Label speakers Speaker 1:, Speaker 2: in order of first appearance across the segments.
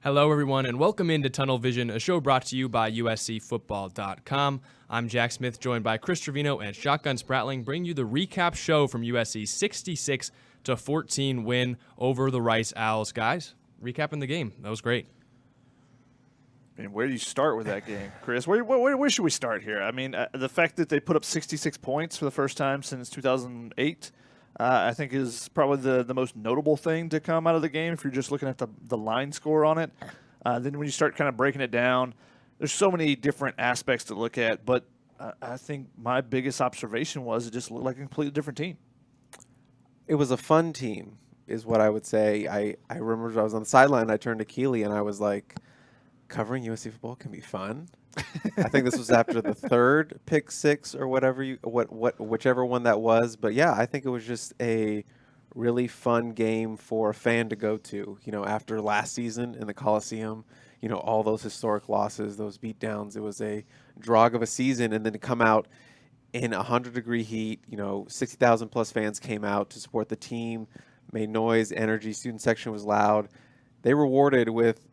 Speaker 1: Hello, everyone, and welcome into Tunnel Vision, a show brought to you by USCFootball.com. I'm Jack Smith, joined by Chris Trevino and Shotgun Spratling, bringing you the recap show from USC's 66-14 win over the Rice Owls. Guys, recapping the game. That was great.
Speaker 2: And where do you start with that game, Chris? Where should we start here? I mean, the fact that they put up 66 points for the first time since 2008, I think is probably the most notable thing to come out of the game if you're just looking at the line score on it. Then when you start kind of breaking it down, there's so many different aspects to look at, but I think my biggest observation was it just looked like a completely different team.
Speaker 3: It was a fun team is what I would say. I remember I was on the sideline, I turned to Keely, and I was like, covering USC football can be fun. I think this was after the third pick six or whichever one that was. But yeah, I think it was just a really fun game for a fan to go to. You know, after last season in the Coliseum, you know, all those historic losses, those beatdowns, it was a drag of a season. And then to come out in 100-degree heat, you know, 60,000 plus fans came out to support the team, made noise, energy, student section was loud. They rewarded with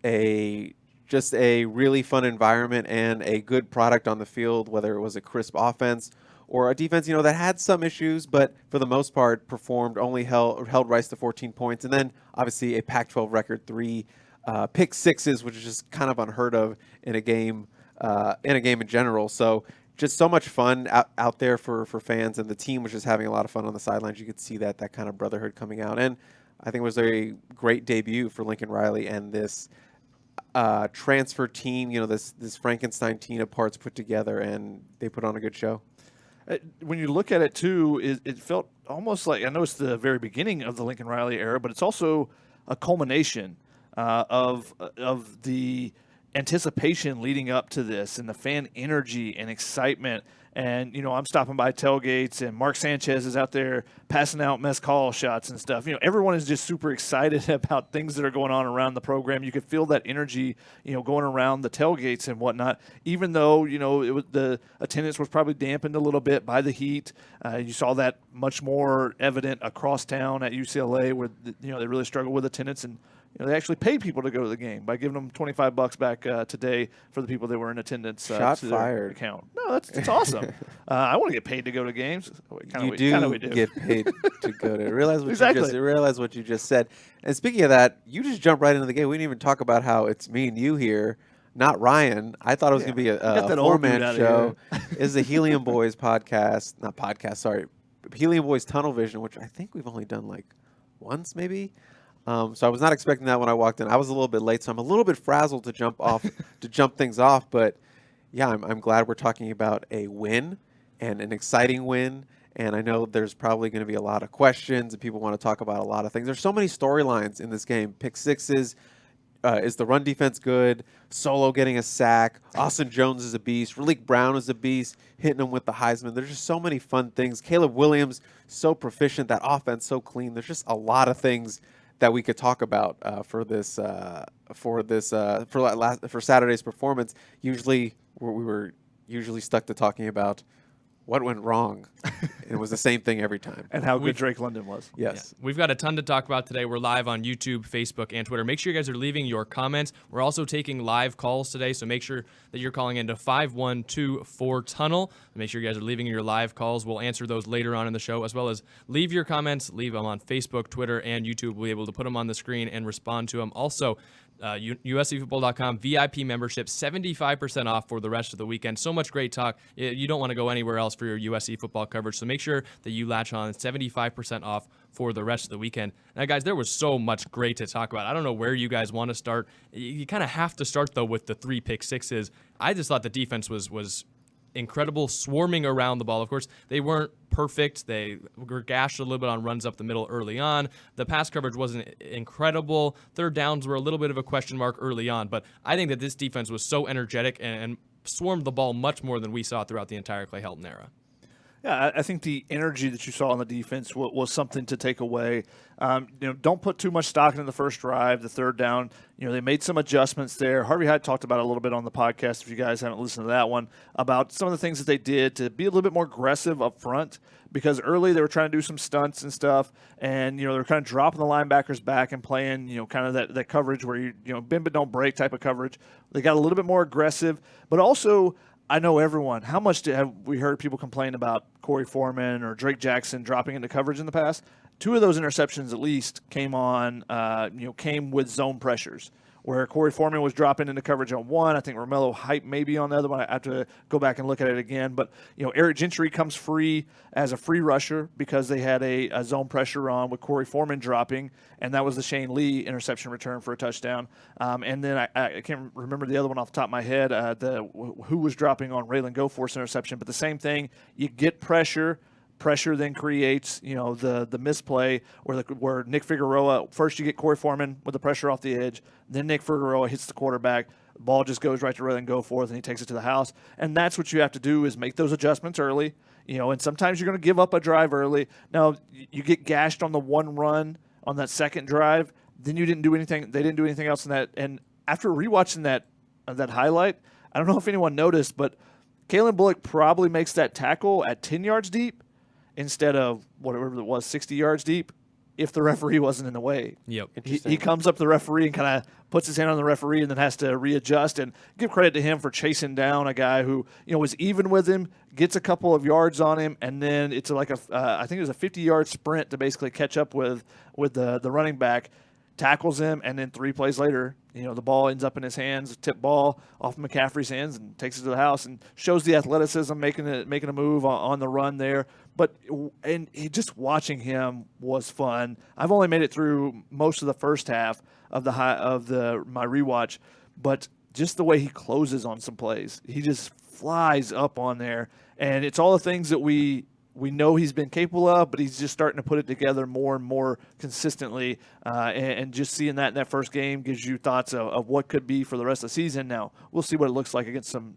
Speaker 3: just a really fun environment and a good product on the field, whether it was a crisp offense or a defense, you know, that had some issues, but for the most part performed, only held Rice to 14 points. And then obviously a Pac-12 record, 3 pick sixes, which is just kind of unheard of in a game in general. So just so much fun out there for fans, and the team was just having a lot of fun on the sidelines. You could see that kind of brotherhood coming out. And I think it was a great debut for Lincoln Riley and this transfer team, you know, this Frankenstein team of parts put together, and they put on a good show.
Speaker 2: When you look at it, too, it felt almost like, I know it's the very beginning of the Lincoln Riley era, but it's also a culmination of the anticipation leading up to this and the fan energy and excitement. And, you know, I'm stopping by tailgates, and Mark Sanchez is out there passing out mezcal shots and stuff. You know, everyone is just super excited about things that are going on around the program. You could feel that energy, you know, going around the tailgates and whatnot, even though, you know, the attendance was probably dampened a little bit by the heat. You saw that much more evident across town at UCLA where, you know, they really struggled with attendance, and you know, they actually paid people to go to the game by giving them $25 back today for the people that were in attendance.
Speaker 3: Shot
Speaker 2: to
Speaker 3: fired.
Speaker 2: Their account. No, that's awesome. I want to get paid to go to games.
Speaker 3: We do get paid to go to. Realize what you just said. And speaking of that, you just jumped right into the game. We didn't even talk about how it's me and you here, not Ryan. I thought it was going to be a four-man show. It's the Helium Boys podcast. Not podcast, sorry. Helium Boys Tunnel Vision, which I think we've only done like once maybe. So I was not expecting that when I walked in. I was a little bit late, so I'm a little bit frazzled to jump things off. But yeah, I'm glad we're talking about a win and an exciting win. And I know there's probably going to be a lot of questions and people want to talk about a lot of things. There's so many storylines in this game. Pick sixes. Is the run defense good? Solo getting a sack. Austin Jones is a beast. Raleek Brown is a beast, hitting him with the Heisman. There's just so many fun things. Caleb Williams, so proficient. That offense, so clean. There's just a lot of things that we could talk about for Saturday's performance. Usually, we were stuck to talking about what went wrong. It was the same thing every time.
Speaker 2: And how good Drake London was.
Speaker 3: Yes.
Speaker 1: Yeah. We've got a ton to talk about today. We're live on YouTube, Facebook, and Twitter. Make sure you guys are leaving your comments. We're also taking live calls today, so make sure that you're calling into 5124-TUNNEL. Make sure you guys are leaving your live calls. We'll answer those later on in the show, as well as leave your comments. Leave them on Facebook, Twitter, and YouTube. We'll be able to put them on the screen and respond to them. Also, USCFootball.com VIP membership, 75% off for the rest of the weekend. So much great talk. You don't want to go anywhere else for your USC football coverage, so make sure that you latch on. 75% off for the rest of the weekend. Now, guys, there was so much great to talk about. I don't know where you guys want to start. You kind of have to start, though, with the 3 pick sixes. I just thought the defense was incredible, swarming around the ball. Of course, they weren't perfect. They were gashed a little bit on runs up the middle early on. The pass coverage wasn't incredible. Third downs were a little bit of a question mark early on, but I think that this defense was so energetic and swarmed the ball much more than we saw throughout the entire Clay Helton era.
Speaker 2: Yeah, I think the energy that you saw on the defense was something to take away. Don't put too much stock into the first drive, the third down. They made some adjustments there. Harvey Hyde talked about it a little bit on the podcast, if you guys haven't listened to that one, about some of the things that they did to be a little bit more aggressive up front, because early they were trying to do some stunts and stuff, and they were kind of dropping the linebackers back and playing kind of that coverage where you bend but don't break type of coverage. They got a little bit more aggressive, but also I know everyone. How much have we heard people complain about Corey Foreman or Drake Jackson dropping into coverage in the past? 2 of those interceptions at least came with zone pressures, where Corey Foreman was dropping into coverage on one. I think Romello Hype may be on the other one. I have to go back and look at it again. But, Eric Gentry comes free as a free rusher because they had a zone pressure on with Corey Foreman dropping, and that was the Shane Lee interception return for a touchdown. And then I can't remember the other one off the top of my head, who was dropping on Raylan Goforth's interception. But the same thing, you get pressure. Pressure then creates, the misplay where Nick Figueroa, first you get Corey Foreman with the pressure off the edge, then Nick Figueroa hits the quarterback, the ball just goes right to Raylan Goforth, and he takes it to the house. And that's what you have to do, is make those adjustments early, and sometimes you're going to give up a drive early. Now, you get gashed on the one run on that second drive, then you didn't do anything. They didn't do anything else in that. And after rewatching that highlight, I don't know if anyone noticed, but Kalen Bullock probably makes that tackle at 10 yards deep instead of whatever it was, 60 yards deep, if the referee wasn't in the way.
Speaker 1: Yep.
Speaker 2: He comes up to the referee and kind of puts his hand on the referee and then has to readjust, and give credit to him for chasing down a guy who, was even with him, gets a couple of yards on him, and then it's like I think it was a 50-yard sprint to basically catch up with the running back, tackles him, and then 3 plays later, the ball ends up in his hands, tip ball off McCaffrey's hands, and takes it to the house, and shows the athleticism, making a move on the run there. But just watching him was fun. I've only made it through most of the first half of my rewatch, but just the way he closes on some plays, he just flies up on there, and it's all the things that we know he's been capable of, but he's just starting to put it together more and more consistently. And just seeing that in that first game gives you thoughts of what could be for the rest of the season. Now, we'll see what it looks like against some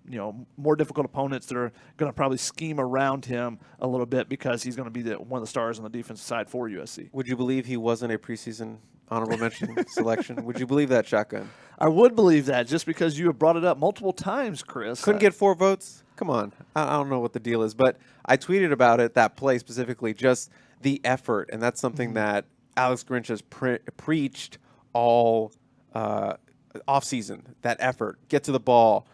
Speaker 2: more difficult opponents that are going to probably scheme around him a little bit, because he's going to be one of the stars on the defensive side for USC.
Speaker 3: Would you believe he wasn't a preseason honorable mention selection? Would you believe that, Shotgun?
Speaker 2: I would believe that, just because you have brought it up multiple times, Chris.
Speaker 3: Couldn't get 4 votes? Come on. I don't know what the deal is, but I tweeted about it, that play specifically, just the effort, and that's something that Alex Grinch has preached all offseason, that effort. Get to the ball,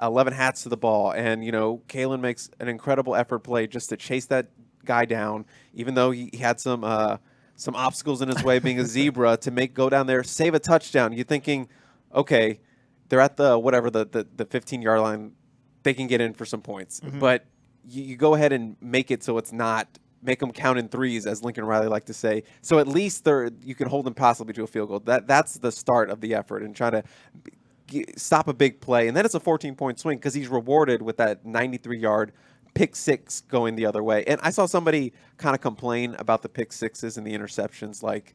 Speaker 3: 11 hats to the ball, and, Kalen makes an incredible effort play just to chase that guy down, even though he had some obstacles in his way, being a zebra, to go down there, save a touchdown. You're thinking, okay, they're at the 15-yard line, they can get in for some points. But you go ahead and make it so it's not – make them count in threes, as Lincoln Riley like to say. So at least you can hold them possibly to a field goal. That's the start of the effort, and try to stop a big play. And then it's a 14-point swing, because he's rewarded with that 93-yard pick six going the other way. And I saw somebody kind of complain about the pick sixes and the interceptions. Like,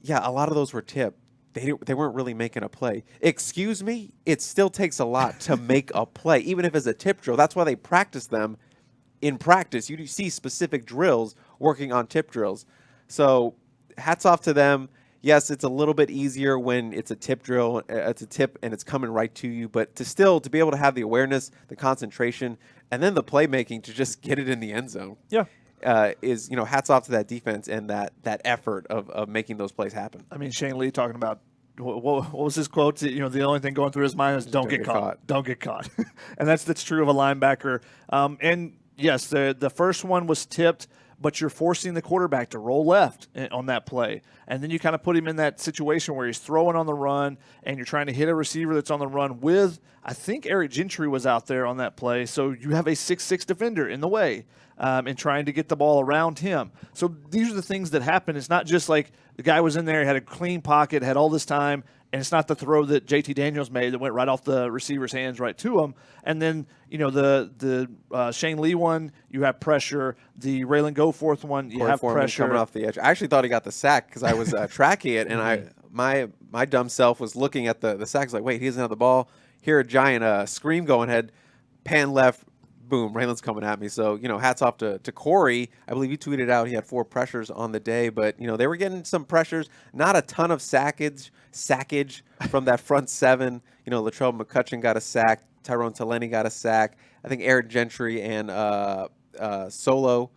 Speaker 3: yeah, a lot of those were tipped. They weren't really making a play. Excuse me? It still takes a lot to make a play, even if it's a tip drill. That's why they practice them in practice. You see specific drills working on tip drills. So hats off to them. Yes, it's a little bit easier when it's a tip drill. It's a tip and it's coming right to you. But to be able to have the awareness, the concentration, and then the playmaking to just get it in the end zone.
Speaker 2: Yeah.
Speaker 3: Is hats off to that defense and that effort of making those plays happen.
Speaker 2: I mean, Shane Lee talking about what was his quote? The only thing going through his mind is don't get caught. Don't get caught. And that's true of a linebacker. And yes, the first one was tipped, but you're forcing the quarterback to roll left on that play. And then you kind of put him in that situation where he's throwing on the run and you're trying to hit a receiver that's on the run with, I think Eric Gentry was out there on that play. So you have a 6'6" defender in the way and trying to get the ball around him. So these are the things that happen. It's not just like the guy was in there, had a clean pocket, had all this time, and it's not the throw that JT Daniels made that went right off the receiver's hands right to him. And then, the Shane Lee one, you have pressure. The Raylan Goforth one, you have
Speaker 3: Foreman
Speaker 2: pressure.
Speaker 3: coming off the edge. I actually thought he got the sack because I was tracking it, and my dumb self was looking at the sack. I was like, wait, he doesn't have the ball. Hear a giant scream going ahead, pan left, boom, Raylan's coming at me. So, hats off to Corey. I believe he tweeted out he had 4 pressures on the day, but, they were getting some pressures. Not a ton of sackage from that front 7. Latrell McCutcheon got a sack. Tyrone Taleni got a sack. I think Eric Gentry and Solo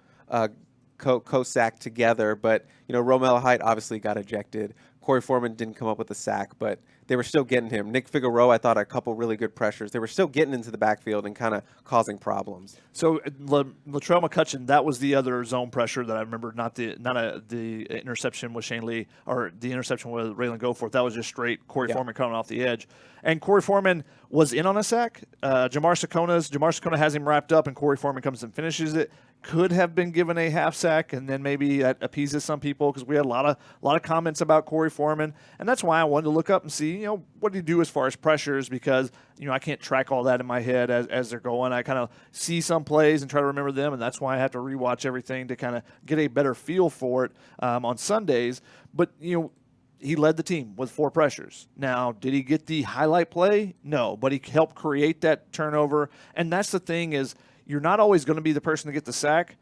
Speaker 3: co-sacked together. But, Romel Height obviously got ejected. Corey Foreman didn't come up with a sack, but they were still getting him. Nick Figueroa, I thought, a couple really good pressures. They were still getting into the backfield and kind of causing problems.
Speaker 2: So Latrell McCutcheon, that was the other zone pressure that I remember. Not the interception with Shane Lee or the interception with Raylan Goforth. That was just straight Corey Foreman coming off the edge. And Corey Foreman was in on a sack. Jamar Sakona has him wrapped up, and Corey Foreman comes and finishes it. Could have been given a half sack, and then maybe that appeases some people because we had a lot of comments about Corey Foreman, and that's why I wanted to look up and see, what did he do as far as pressures, because I can't track all that in my head as they're going. I kind of see some plays and try to remember them, and that's why I have to rewatch everything to kind of get a better feel for it on Sundays. But he led the team with 4 pressures. Now, did he get the highlight play? No, but he helped create that turnover, and that's the thing is, you're not always going to be the person to get the sack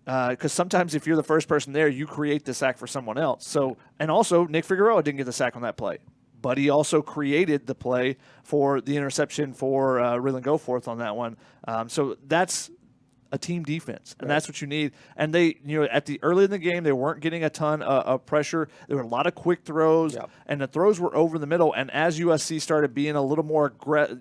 Speaker 2: because sometimes if you're the first person there, you create the sack for someone else. So, and also Nick Figueroa didn't get the sack on that play, but he also created the play for the interception for Raylan Goforth on that one. So that's a team defense, and that's what you need. And they, at the early in the game, they weren't getting a ton of pressure. There were a lot of quick throws, and the throws were over the middle. And as USC started being a little more,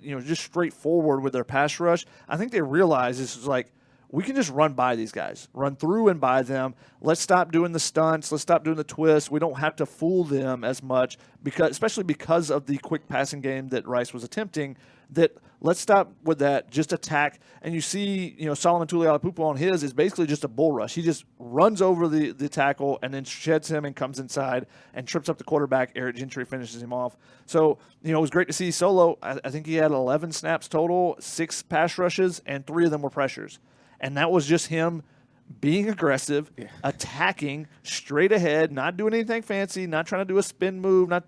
Speaker 2: just straightforward with their pass rush, I think they realized this was like, we can just run by these guys, run through and by them. Let's stop doing the stunts. Let's stop doing the twists. We don't have to fool them as much, especially because of the quick passing game that Rice was attempting. That let's stop with that. Just attack. And you see, Solomon Tuliaupupu on his is basically just a bull rush. He just runs over the tackle and then sheds him and comes inside and trips up the quarterback. Eric Gentry finishes him off. So, it was great to see Solo. I think he had 11 snaps total, 6 pass rushes, and 3 of them were pressures. And that was just him being aggressive, attacking straight ahead, not doing anything fancy, not trying to do a spin move, not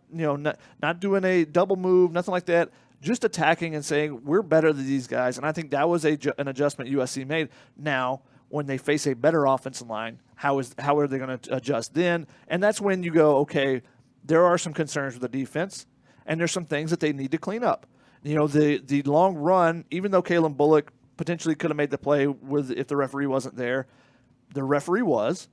Speaker 2: doing a double move, nothing like that. Just attacking and saying, we're better than these guys. And I think that was an adjustment USC made. Now, when they face a better offensive line, how are they going to adjust then? And that's when you go, okay, there are some concerns with the defense, and there's some things that they need to clean up. The long run, even though Kalen Bullock potentially could have made the play if the referee wasn't there, the referee was.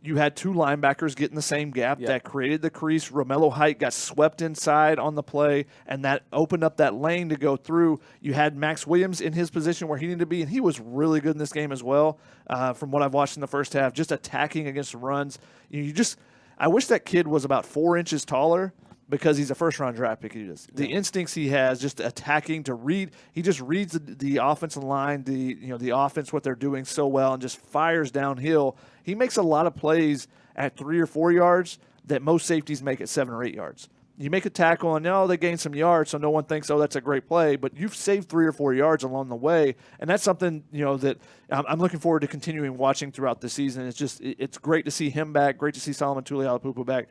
Speaker 2: You had 2 linebackers get in the same gap. That created the crease. Romello Height got swept inside on the play, and that opened up that lane to go through. You had Max Williams in his position where he needed to be, and he was really good in this game as well, from what I've watched in the first half, just attacking against runs. I wish that kid was about 4 inches taller, because he's a first-round draft pick. The instincts he has, just attacking to read. He just reads the offensive line, the offense, what they're doing so well, and just fires downhill. He makes a lot of plays at 3 or 4 yards that most safeties make at 7 or 8 yards. You make a tackle, and they gain some yards, so no one thinks, that's a great play. But you've saved 3 or 4 yards along the way, and that's something that I'm looking forward to continuing watching throughout the season. It's great to see him back, great to see Solomon Tuliaupupu back.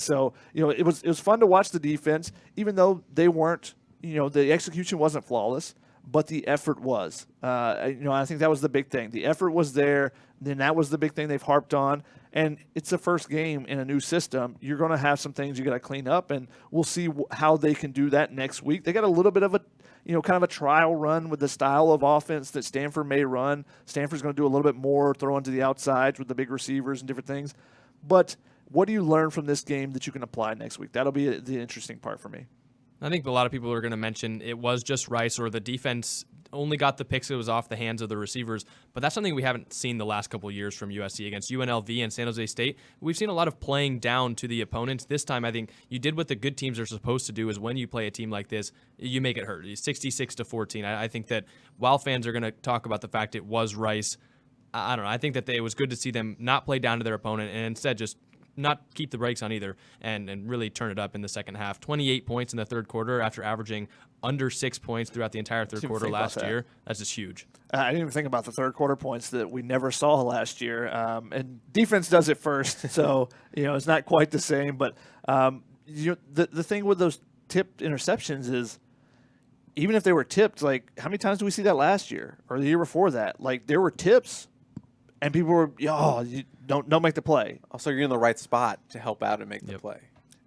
Speaker 2: So it was fun to watch the defense, even though they weren't, the execution wasn't flawless, but the effort was. I think that was the big thing. The effort was there. Then that was the big thing they've harped on. And it's the first game in a new system. You're going to have some things you got to clean up, and we'll see how they can do that next week. They got a little bit of a, kind of a trial run with the style of offense that Stanford may run. Stanford's going to do a little bit more throwing to the outsides with the big receivers and different things. But what do you learn from this game that you can apply next week? That'll be the interesting part for me.
Speaker 1: I think a lot of people are going to mention it was just Rice, or the defense only got the picks. It was off the hands of the receivers. But that's something we haven't seen the last couple of years from USC against UNLV and San Jose State. We've seen a lot of playing down to the opponents. This time, I think you did what the good teams are supposed to do, is when you play a team like this, you make it hurt. 66-14. I think that while fans are going to talk about the fact it was Rice, I don't know. I think that it was good to see them not play down to their opponent and instead just not keep the brakes on either and really turn it up in the second half. 28 points in the third quarter after averaging under 6 points throughout the entire third quarter last year. That's just huge.
Speaker 2: I didn't even think about the third quarter points that we never saw last year. And defense does it first, so it's not quite the same. But the thing with those tipped interceptions is, even if they were tipped, like, how many times do we see that last year or the year before that? Like, there were tips, and people were, you don't make the play.
Speaker 3: Also, you're in the right spot to help out and make the play.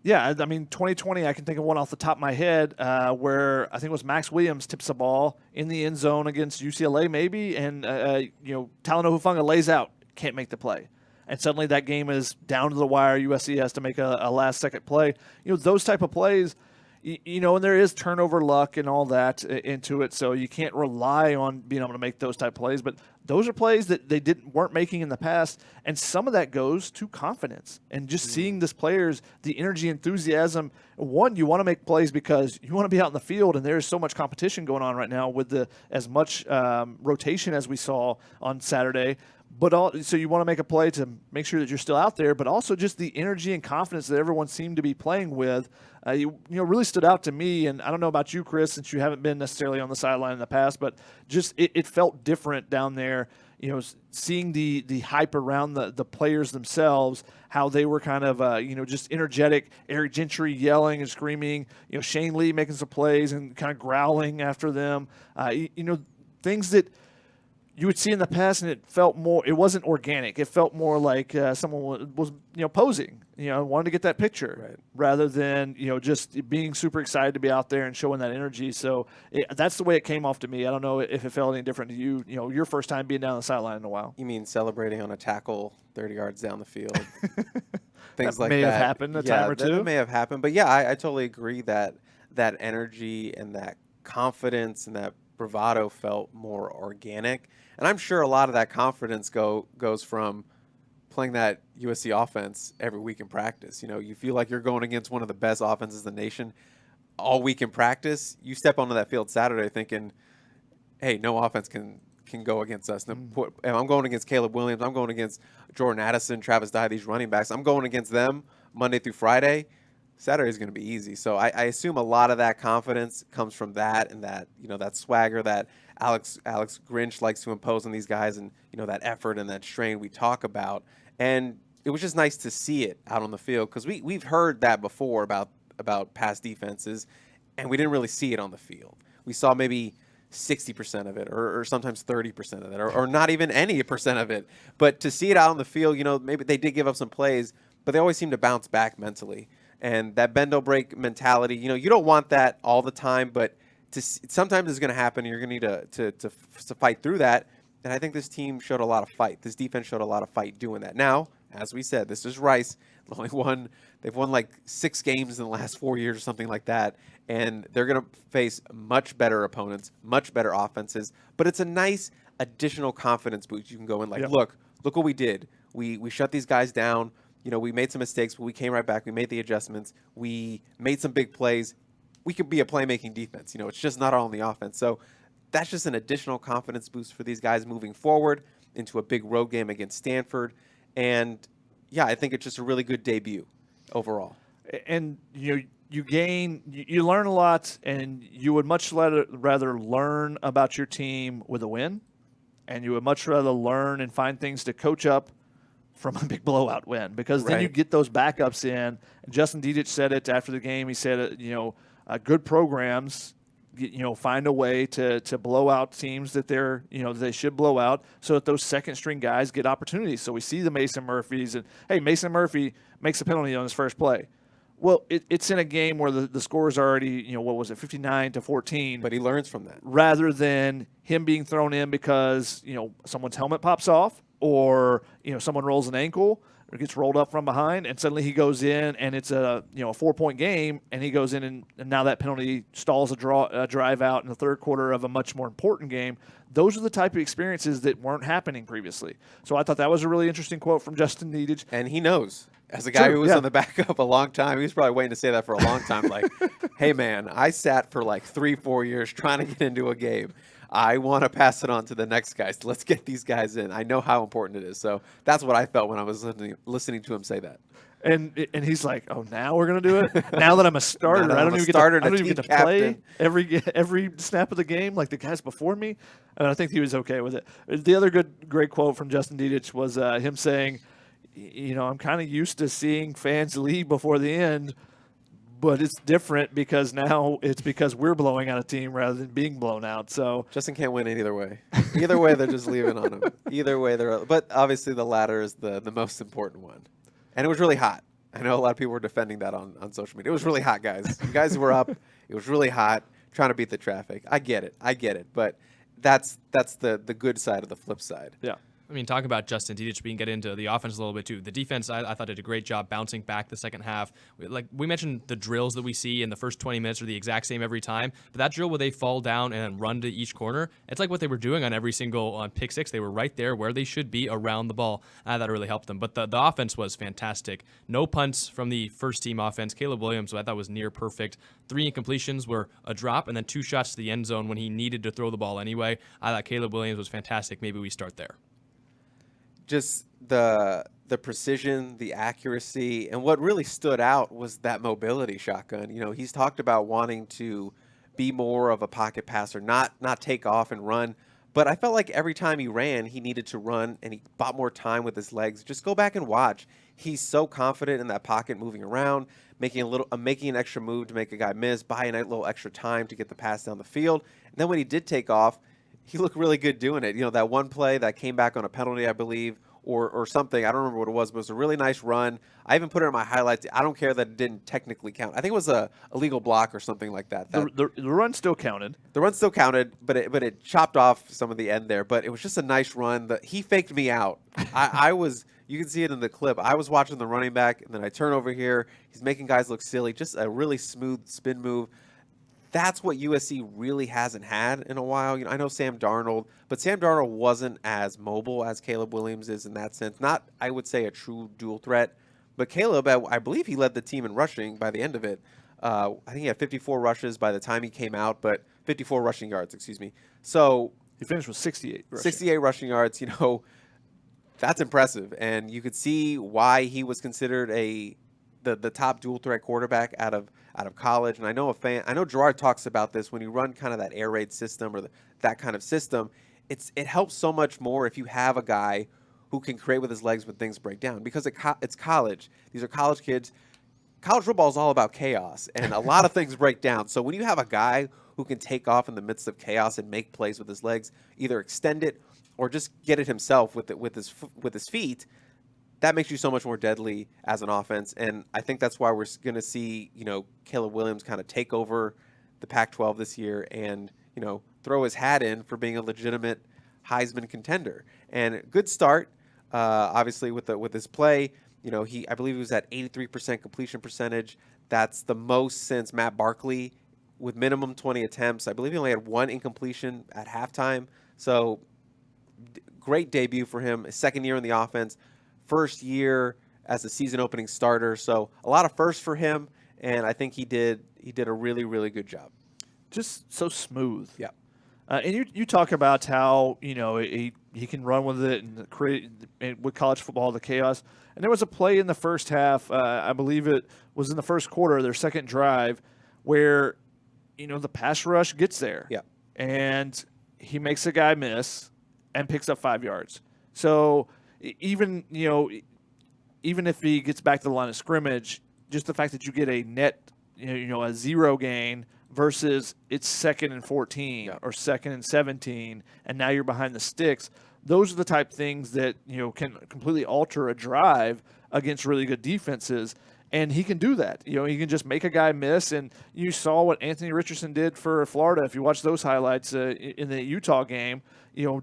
Speaker 2: Yeah, I mean, 2020, I can think of one off the top of my head where I think it was Max Williams tips a ball in the end zone against UCLA maybe, and Talanoa Hufanga lays out, can't make the play. And suddenly that game is down to the wire. USC has to make a last-second play. Those type of plays, and there is turnover luck and all that into it, so you can't rely on being able to make those type of plays. But those are plays that they weren't making in the past, and some of that goes to confidence and just seeing this players, the energy, enthusiasm. One, you want to make plays because you want to be out in the field, and there's so much competition going on right now with as much rotation as we saw on Saturday. But so you want to make a play to make sure that you're still out there, but also just the energy and confidence that everyone seemed to be playing with, really stood out to me. And I don't know about you, Chris, since you haven't been necessarily on the sideline in the past, but just it felt different down there. Seeing the hype around the players themselves, how they were kind of just energetic. Eric Gentry yelling and screaming. Shane Lee making some plays and kind of growling after them. Things that you would see in the past, and it wasn't organic. It felt more like someone was posing, wanted to get that picture,
Speaker 3: right,
Speaker 2: rather than, just being super excited to be out there and showing that energy. So that's the way it came off to me. I don't know if it felt any different to you, your first time being down the sideline in a while.
Speaker 3: You mean celebrating on a tackle 30 yards down the field? Things
Speaker 2: that
Speaker 3: like
Speaker 2: may
Speaker 3: that.
Speaker 2: have happened a time or two.
Speaker 3: That may have happened. But, yeah, I totally agree that energy and that confidence and that bravado felt more organic. And I'm sure a lot of that confidence goes from playing that USC offense every week in practice. You feel like you're going against one of the best offenses in the nation all week in practice. You step onto that field Saturday thinking, hey, no offense can go against us. And I'm going against Caleb Williams. I'm going against Jordan Addison, Travis Dye, these running backs. I'm going against them Monday through Friday. Saturday is going to be easy. So I assume a lot of that confidence comes from that, and that that swagger that Alex Grinch likes to impose on these guys, and that effort and that strain we talk about. And it was just nice to see it out on the field, because we've heard that before about past defenses, and we didn't really see it on the field. We saw maybe 60% of it, or sometimes 30% of it, or not even any percent of it. But to see it out on the field, maybe they did give up some plays, but they always seem to bounce back mentally. And that bend don't break mentality, you don't want that all the time, but sometimes it's going to happen. And you're going to need to fight through that. And I think this team showed a lot of fight. This defense showed a lot of fight doing that. Now, as we said, this is Rice. They've won like 6 games in the last 4 years or something like that. And they're going to face much better opponents, much better offenses. But it's a nice additional confidence boost. You can go in like, look what we did. We shut these guys down. We made some mistakes, but we came right back. We made the adjustments. We made some big plays. We could be a playmaking defense. It's just not all on the offense. So that's just an additional confidence boost for these guys moving forward into a big road game against Stanford. And, yeah, I think it's just a really good debut overall.
Speaker 2: And, you learn a lot, and you would much rather learn about your team with a win, and you would much rather learn and find things to coach up from a big blowout win, because then you get those backups in. And Justin Dedich said it after the game. He said, good programs, find a way to blow out teams that they should blow out, so that those second string guys get opportunities. So we see the Mason Murphys, and hey, Mason Murphy makes a penalty on his first play. Well, it's in a game where the score is already, 59-14.
Speaker 3: But he learns from that.
Speaker 2: Rather than him being thrown in because, someone's helmet pops off, or someone rolls an ankle. or gets rolled up from behind, and suddenly he goes in, and it's a 4-point game, and he goes in, and now that penalty stalls a drive out in the third quarter of a much more important game. Those are the type of experiences that weren't happening previously. So I thought that was a really interesting quote from Justin Needich.
Speaker 3: And he knows. As a guy who was
Speaker 2: yeah.
Speaker 3: on the backup a long time, he was probably waiting to say that for a long time. Like, hey, man, I sat for like 3-4 years trying to get into a game. I want to pass it on to the next guys. Let's get these guys in. I know how important it is. So that's what I felt when I was listening to him say that.
Speaker 2: And he's like, oh, now we're gonna do it. Now that I'm a starter, I don't even get to play every snap of the game like the guys before me. And I think he was okay with it. The other great quote from Justin Needich was him saying, I'm kind of used to seeing fans leave before the end, but it's different because now it's because we're blowing out a team rather than being blown out. So
Speaker 3: Justin can't win either way. Either way, they're just leaving on him. Either way, but obviously the latter is the most important one. And it was really hot. I know a lot of people were defending that on social media. It was really hot, guys. You guys were up. It was really hot, trying to beat the traffic. I get it. But that's the good side of the flip side.
Speaker 2: Yeah.
Speaker 1: I mean, talking about Justin Needich, we can get into the offense a little bit too. The defense, I thought, did a great job bouncing back the second half. Like we mentioned, the drills that we see in the first 20 minutes are the exact same every time. But that drill where they fall down and run to each corner, it's like what they were doing on every single pick six. They were right there where they should be around the ball. That really helped them. But the offense was fantastic. No punts from the first team offense. Caleb Williams, who I thought was near perfect. 3 incompletions were a drop, and then 2 shots to the end zone when he needed to throw the ball anyway. I thought Caleb Williams was fantastic. Maybe we start there.
Speaker 3: Just the precision, the accuracy, and what really stood out was that mobility shotgun. He's talked about wanting to be more of a pocket passer, not take off and run. But I felt like every time he ran, he needed to run, and he bought more time with his legs. Just go back and watch. He's so confident in that pocket, moving around, making an extra move to make a guy miss, buying a little extra time to get the pass down the field. And then when he did take off, he looked really good doing it. That one play that came back on a penalty, I believe, or something. I don't remember what it was, but it was a really nice run. I even put it in my highlights. I don't care that it didn't technically count. I think it was a illegal block or something like that.
Speaker 2: The run still counted.
Speaker 3: The run still counted, but it chopped off some of the end there. But it was just a nice run. He faked me out. I was. You can see it in the clip. I was watching the running back, and then I turn over here. He's making guys look silly. Just a really smooth spin move. That's what USC really hasn't had in a while. I know Sam Darnold, but Sam Darnold wasn't as mobile as Caleb Williams is in that sense. Not, I would say, a true dual threat. But Caleb, I believe he led the team in rushing by the end of it. I think he had 54 rushes by the time he came out, but 54 rushing yards, excuse me. So
Speaker 2: he finished with 68 rushing.
Speaker 3: 68 rushing yards, that's impressive. And you could see why he was considered the top dual threat quarterback out of college. And I know Gerard talks about this when you run kind of that air raid system or that kind of system. It helps so much more if you have a guy who can create with his legs when things break down, because it's college. These are college kids. College football is all about chaos, and a lot of things break down. So when you have a guy who can take off in the midst of chaos and make plays with his legs, either extend it or just get it himself with his feet, that makes you so much more deadly as an offense. And I think that's why we're going to see, Caleb Williams kind of take over the Pac-12 this year and, throw his hat in for being a legitimate Heisman contender. And good start, obviously, with his play. I believe he was at 83% completion percentage. That's the most since Matt Barkley with minimum 20 attempts. I believe he only had 1 incompletion at halftime. So great debut for him. His second year in the offense. First year as a season opening starter. So a lot of firsts for him, and I think he did a really, really good job.
Speaker 2: Just so smooth.
Speaker 3: Yeah.
Speaker 2: And you talk about how, he can run with it and create with college football, the chaos. And there was a play in the first half, I believe it was in the first quarter, their second drive, where, the pass rush gets there.
Speaker 3: Yeah.
Speaker 2: And he makes a guy miss and picks up 5 yards. So even if he gets back to the line of scrimmage, just the fact that you get a net, a 0 gain versus it's 2nd and 14 or 2nd and 17, and now you're behind the sticks. Those are the type of things that, can completely alter a drive against really good defenses. And he can do that. He can just make a guy miss. And you saw what Anthony Richardson did for Florida. If you watch those highlights in the Utah game,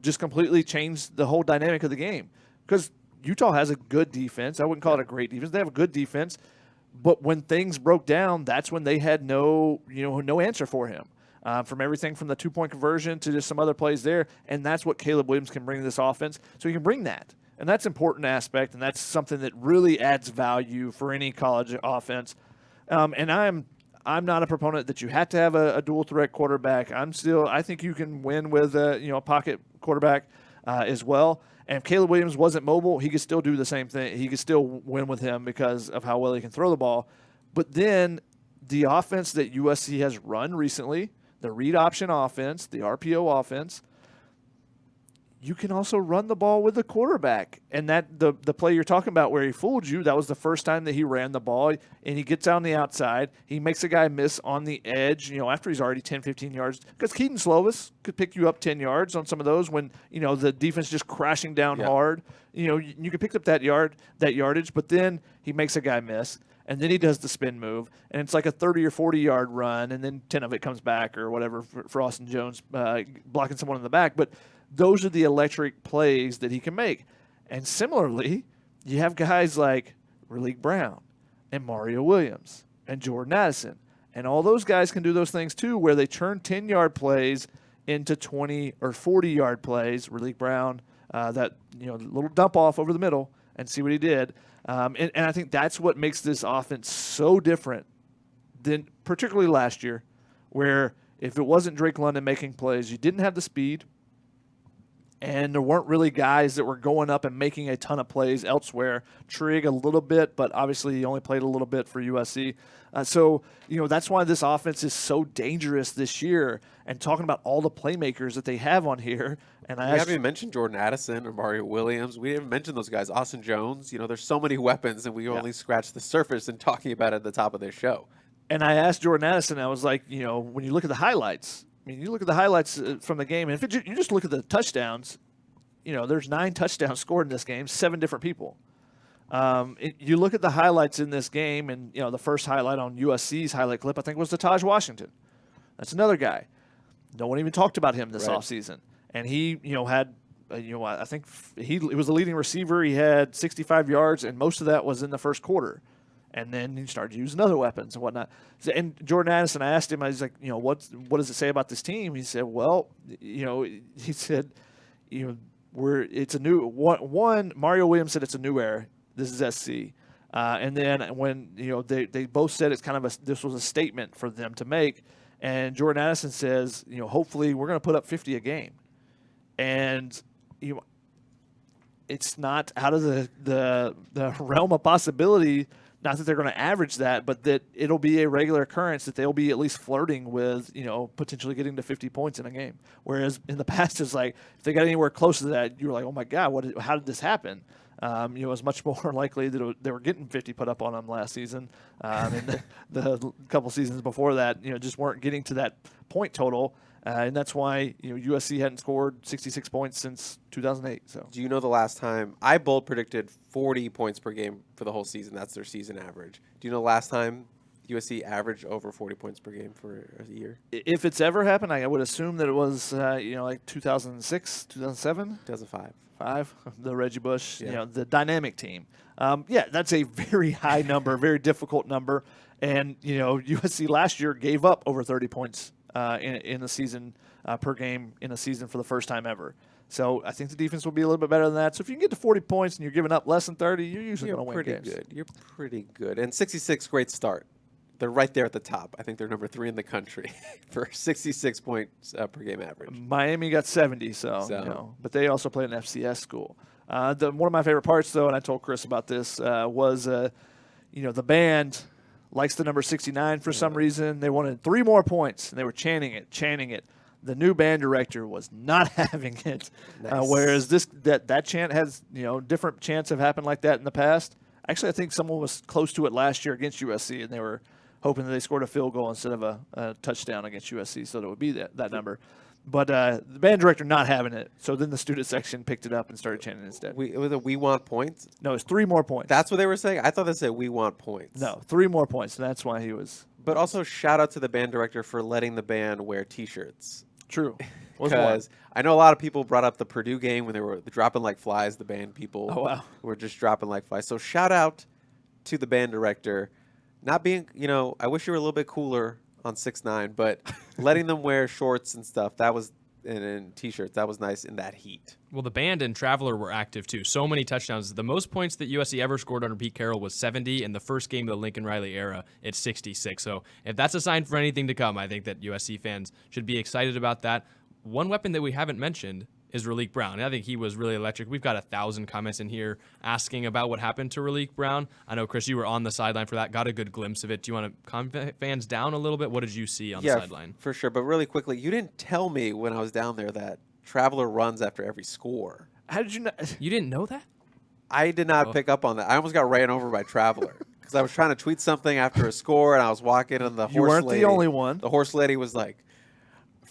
Speaker 2: just completely changed the whole dynamic of the game. Because Utah has a good defense. I wouldn't call it a great defense. They have a good defense. But when things broke down, that's when they had no answer for him. From everything from the 2-point conversion to just some other plays there. And that's what Caleb Williams can bring to this offense. So he can bring that. And that's an important aspect, and that's something that really adds value for any college offense. And I'm not a proponent that you have to have a dual threat quarterback. I think you can win with a pocket quarterback as well. And if Caleb Williams wasn't mobile, he could still do the same thing. He could still win with him because of how well he can throw the ball. But then the offense that USC has run recently, the read option offense, the RPO offense, you can also run the ball with the quarterback. And that the play you're talking about where he fooled you, that was the first time that he ran the ball, and he gets on the outside. He makes a guy miss on the edge, after he's already 10, 15 yards. Because Keaton Slovis could pick you up 10 yards on some of those when, the defense just crashing down hard. You can pick up that yardage, but then he makes a guy miss. And then he does the spin move, and it's like a 30 or 40-yard run, and then 10 of it comes back or whatever for Austin Jones blocking someone in the back. But those are the electric plays that he can make. And similarly, you have guys like Raleek Brown and Mario Williams and Jordan Addison. And all those guys can do those things too, where they turn 10-yard plays into 20 or 40-yard plays. Raleek Brown, that little dump off over the middle, and see what he did. And I think that's what makes this offense so different than particularly last year, where if it wasn't Drake London making plays, you didn't have the speed, and there weren't really guys that were going up and making a ton of plays elsewhere. Trigg a little bit, but obviously he only played a little bit for USC. So that's why this offense is so dangerous this year. And talking about all the playmakers that they have on here. And
Speaker 3: we haven't even mentioned Jordan Addison or Mario Williams. We haven't mentioned those guys. Austin Jones. There's so many weapons, and we only scratched the surface in talking about it at the top of this show.
Speaker 2: And I asked Jordan Addison, I was like, when you look at the highlights, you look at the highlights from the game, and if you just look at the touchdowns, there's 9 touchdowns scored in this game, 7 different people. You look at the highlights in this game, and the first highlight on USC's highlight clip, I think, was to Taj Washington. That's another guy. No one even talked about him this offseason, and he, had, I think he was the leading receiver. He had 65 yards, and most of that was in the first quarter. And then he started using other weapons and whatnot. And Jordan Addison, I asked him, I was like, what does it say about this team? He said, well, he said, it's a new one. Mario Williams said it's a new era. This is SC. And then when they both said it's kind of this was a statement for them to make. And Jordan Addison says, hopefully we're going to put up 50 a game. And it's not out of the realm of possibility. Not that they're going to average that, but that it'll be a regular occurrence that they'll be at least flirting with, potentially getting to 50 points in a game. Whereas in the past, it's like if they got anywhere close to that, you were like, oh my God, how did this happen? It was much more likely that they were getting 50 put up on them last season. And the couple seasons before that, just weren't getting to that point total. And that's why USC hadn't scored 66 points since 2008. So,
Speaker 3: do you know the last time I bold predicted 40 points per game for the whole season? That's their season average. Do you know the last time USC averaged over 40 points per game for a year?
Speaker 2: If it's ever happened, I would assume that it was like 2006, 2007,
Speaker 3: 2005,
Speaker 2: the Reggie Bush, the dynamic team. That's a very high number, very difficult number, and USC last year gave up over 30 points. In the season per game in a season for the first time ever. So I think the defense will be a little bit better than that. So if you can get to 40 points and you're giving up less than 30, you're usually going to win games.
Speaker 3: You're pretty good. And 66, great start. They're right there at the top. I think they're number 3 in the country for 66 points per game average.
Speaker 2: Miami got 70, but they also played an FCS school. One of my favorite parts, though, and I told Chris about this, was the band likes the number 69 for some reason. They wanted 3 more points, and they were chanting it. The new band director was not having it.
Speaker 3: Nice.
Speaker 2: Whereas that chant has, different chants have happened like that in the past. Actually, I think someone was close to it last year against USC, and they were hoping that they scored a field goal instead of a touchdown against USC, so that would be that number. But the band director not having it, so then the student section picked it up and started chanting instead.
Speaker 3: It was we want points?
Speaker 2: No, it's 3 more points.
Speaker 3: That's what they were saying? I thought they said we want points.
Speaker 2: No, 3 more points, and that's why he was.
Speaker 3: But also shout out to the band director for letting the band wear T-shirts.
Speaker 2: True. Was one.
Speaker 3: Because I know a lot of people brought up the Purdue game when they were dropping like flies, the band people
Speaker 2: Oh, wow.
Speaker 3: were just dropping like flies. So shout out to the band director. Not being, I wish you were a little bit cooler on 6ix9ine, but letting them wear shorts and stuff, that was, and T-shirts, that was nice in that heat.
Speaker 1: Well, the band and Traveler were active too. So many touchdowns. The most points that USC ever scored under Pete Carroll was 70. In the first game of the Lincoln Riley era, it's 66. So if that's a sign for anything to come, I think that USC fans should be excited about that. One weapon that we haven't mentioned is Raleek Brown. And I think he was really electric. We've got 1,000 comments in here asking about what happened to Raleek Brown. I know, Chris, you were on the sideline for that. Got a good glimpse of it. Do you want to calm fans down a little bit? What did you see on the sideline?
Speaker 3: For sure. But really quickly, you didn't tell me when I was down there that Traveler runs after every score.
Speaker 2: How did you know?
Speaker 1: You didn't know that?
Speaker 3: I did not pick up on that. I almost got ran over by Traveler because I was trying to tweet something after a score, and I was walking, and the horse lady.
Speaker 2: You weren't the only one.
Speaker 3: The horse lady was like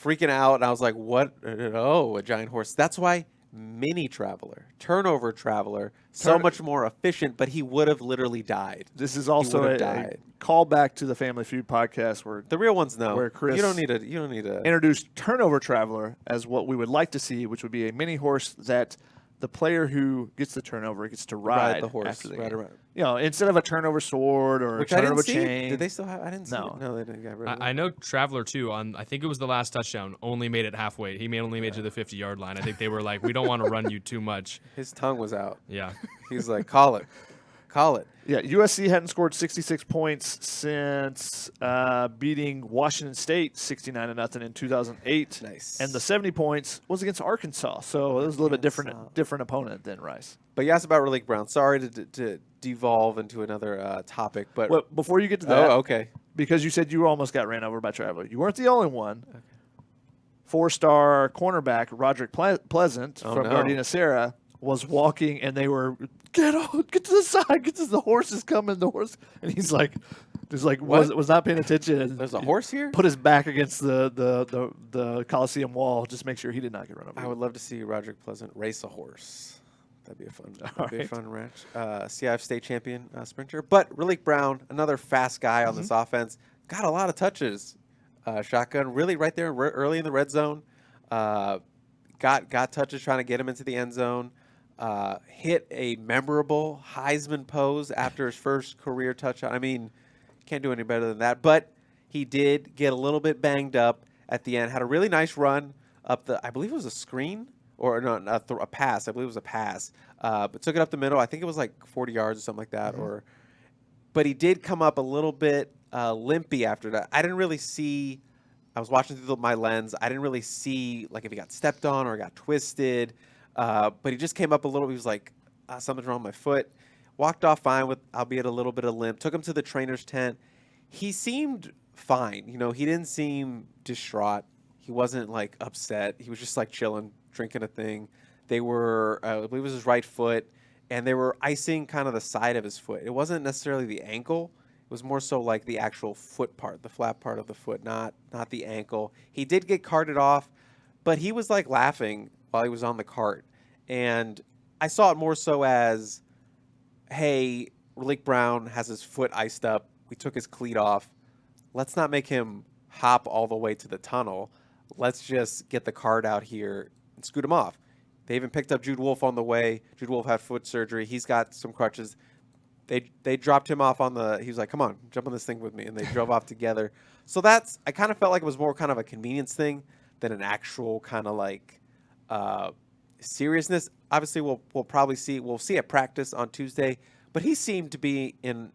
Speaker 3: freaking out, and I was like, "What? Oh, a giant horse!" That's why mini Traveler, turnover Traveler, so much more efficient, but he would have literally died.
Speaker 2: This is also a callback to the Family Feud podcast where
Speaker 3: the real ones know.
Speaker 2: Where Chris
Speaker 3: you don't need to
Speaker 2: introduce turnover Traveler as what we would like to see, which would be a mini horse that the player who gets the turnover gets to ride
Speaker 3: the horse.
Speaker 2: After the
Speaker 3: Ride
Speaker 2: game.
Speaker 3: around.
Speaker 2: Instead of a turnover sword or
Speaker 3: Which
Speaker 2: a turnover
Speaker 3: I didn't see.
Speaker 2: chain.
Speaker 3: Did they still have? I didn't see.
Speaker 2: No.
Speaker 3: It. No, they didn't get rid of it.
Speaker 1: I know Traveler, too, I think it was the last touchdown, only made it halfway. He only made it to the 50-yard line. I think they were like, we don't want to run you too much.
Speaker 3: His tongue was out.
Speaker 1: Yeah.
Speaker 3: He was like, call it. Call it.
Speaker 2: Yeah, USC hadn't scored 66 points since beating Washington State 69-0 in 2008.
Speaker 3: Nice.
Speaker 2: And the 70 points was against Arkansas, so it was a little bit different opponent than Rice.
Speaker 3: But you asked about Raleek Brown. Sorry to devolve into another topic, but
Speaker 2: Well, before you get to that,
Speaker 3: okay.
Speaker 2: Because you said you almost got ran over by Traveler. You weren't the only one. Okay. 4-star cornerback Roderick Pleasant from Gardena Serra was walking, and they were get to the side, the horse is coming, the horse, and he's like, was not paying attention.
Speaker 3: There's a horse here.
Speaker 2: Put his back against the Coliseum wall, just make sure he did not get run over.
Speaker 3: I would love to see Roderick Pleasant race a horse. That'd be a fun ranch. CIF state champion sprinter, but Raleek Brown, another fast guy on this offense, got a lot of touches. Shotgun, really right there early in the red zone. Got touches trying to get him into the end zone. Hit a memorable Heisman pose after his first career touchdown. I mean, can't do any better than that. But he did get a little bit banged up at the end. Had a really nice run up I believe it was a screen or no, a pass. I believe it was a pass. But took it up the middle. I think it was like 40 yards or something like that. But he did come up a little bit limpy after that. I didn't really see. I was watching through my lens. I didn't really see like if he got stepped on or got twisted. But he just came up a little. He was like, something's wrong with my foot. Walked off fine with, albeit a little bit of limp. Took him to the trainer's tent. He seemed fine. He didn't seem distraught. He wasn't like upset. He was just like chilling, drinking a thing. They were, I believe it was his right foot, and they were icing kind of the side of his foot. It wasn't necessarily the ankle. It was more so like the actual foot part, the flat part of the foot, not the ankle. He did get carted off, but he was like laughing while he was on the cart. And I saw it more so as, hey, Raleek Brown has his foot iced up. We took his cleat off. Let's not make him hop all the way to the tunnel. Let's just get the cart out here and scoot him off. They even picked up Jude Wolfe on the way. Jude Wolfe had foot surgery. He's got some crutches. They dropped him off he was like, come on, jump on this thing with me. And they drove off together. So I kind of felt like it was more kind of a convenience thing than an actual kind of like seriousness. Obviously, we'll see at practice on Tuesday, but he seemed to be in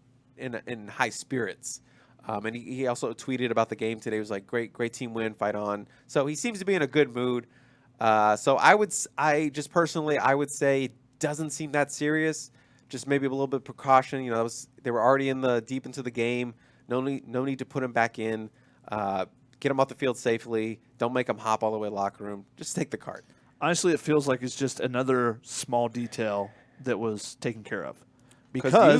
Speaker 3: high spirits. And he also tweeted about the game today. He was like, great team win, fight on. So he seems to be in a good mood. So I would say it doesn't seem that serious. Just maybe a little bit of precaution. They were already deep into the game. No need to put him back in. Get him off the field safely. Don't make him hop all the way to the locker room. Just take the cart.
Speaker 2: Honestly, it feels like it's just another small detail that was taken care of.
Speaker 3: Because I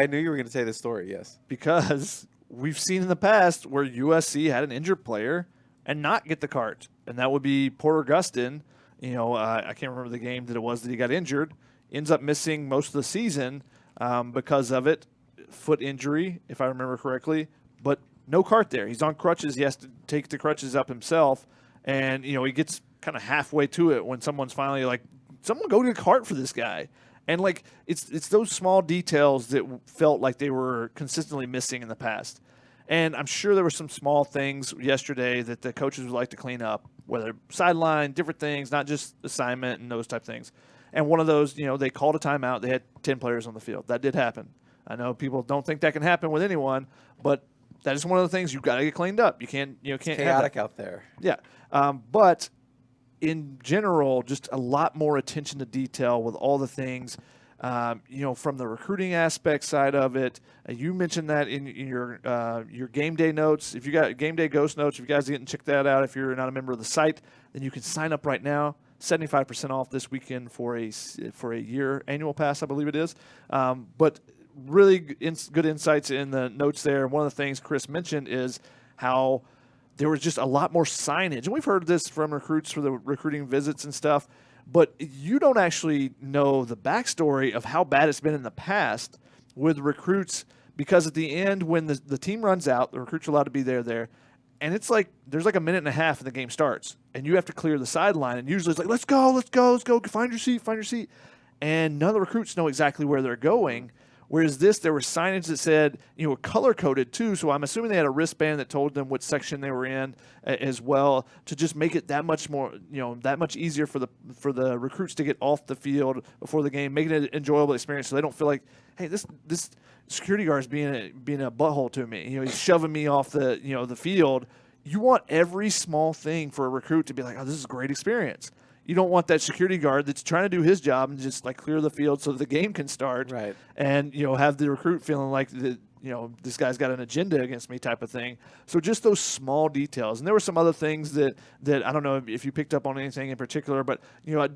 Speaker 3: knew you were going to say this story. Yes.
Speaker 2: Because we've seen in the past where USC had an injured player and not get the cart, and that would be Porter Gustin. I can't remember the game that it was that he got injured. Ends up missing most of the season because of it. Foot injury, if I remember correctly. But no cart there. He's on crutches. He has to take the crutches up himself. And, he gets kind of halfway to it when someone's finally like, someone go to the cart for this guy. And, like, it's those small details that felt like they were consistently missing in the past. And I'm sure there were some small things yesterday that the coaches would like to clean up, whether sideline, different things, not just assignment and those type things. And one of those, they called a timeout. They had 10 players on the field. That did happen. I know people don't think that can happen with anyone, but that is one of the things you've got to get cleaned up. You can't
Speaker 3: it's chaotic out there.
Speaker 2: Yeah. But in general, just a lot more attention to detail with all the things, from the recruiting aspect side of it. You mentioned that in your game day notes. If you got game day ghost notes, if you guys didn't check that out, if you're not a member of the site, then you can sign up right now. 75% off this weekend for a year annual pass, I believe it is. But really good insights in the notes there. One of the things Chris mentioned is how there was just a lot more signage. And we've heard this from recruits for the recruiting visits and stuff, but you don't actually know the backstory of how bad it's been in the past with recruits, because at the end when the team runs out, the recruits are allowed to be there, and it's like there's like a minute and a half and the game starts, and you have to clear the sideline, and usually it's like, let's go, find your seat. And none of the recruits know exactly where they're going. Whereas there was signage that said, color-coded too, so I'm assuming they had a wristband that told them what section they were in as well, to just make it that much more, that much easier for the recruits to get off the field before the game, making it an enjoyable experience so they don't feel like, hey, this security guard is being a butthole to me. He's shoving me off the field. You want every small thing for a recruit to be like, oh, this is a great experience. You don't want that security guard that's trying to do his job and just like clear the field so the game can start.
Speaker 3: Right.
Speaker 2: And, have the recruit feeling like this guy's got an agenda against me type of thing. So just those small details. And there were some other things that I don't know if you picked up on anything in particular, but,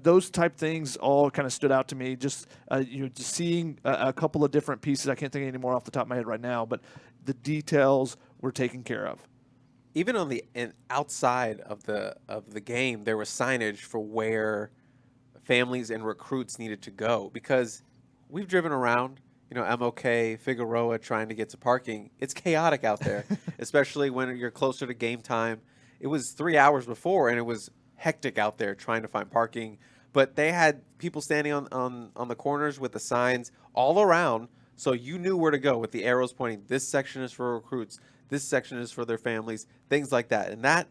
Speaker 2: those type things all kind of stood out to me. Just, just seeing a couple of different pieces. I can't think of any more off the top of my head right now, but the details were taken care of.
Speaker 3: Even on the outside of the game, there was signage for where families and recruits needed to go, because we've driven around, MLK, Figueroa, trying to get to parking. It's chaotic out there, especially when you're closer to game time. It was 3 hours before, and it was hectic out there trying to find parking. But they had people standing on the corners with the signs all around, so you knew where to go with the arrows pointing. This section is for recruits. This section is for their families, things like that. And that,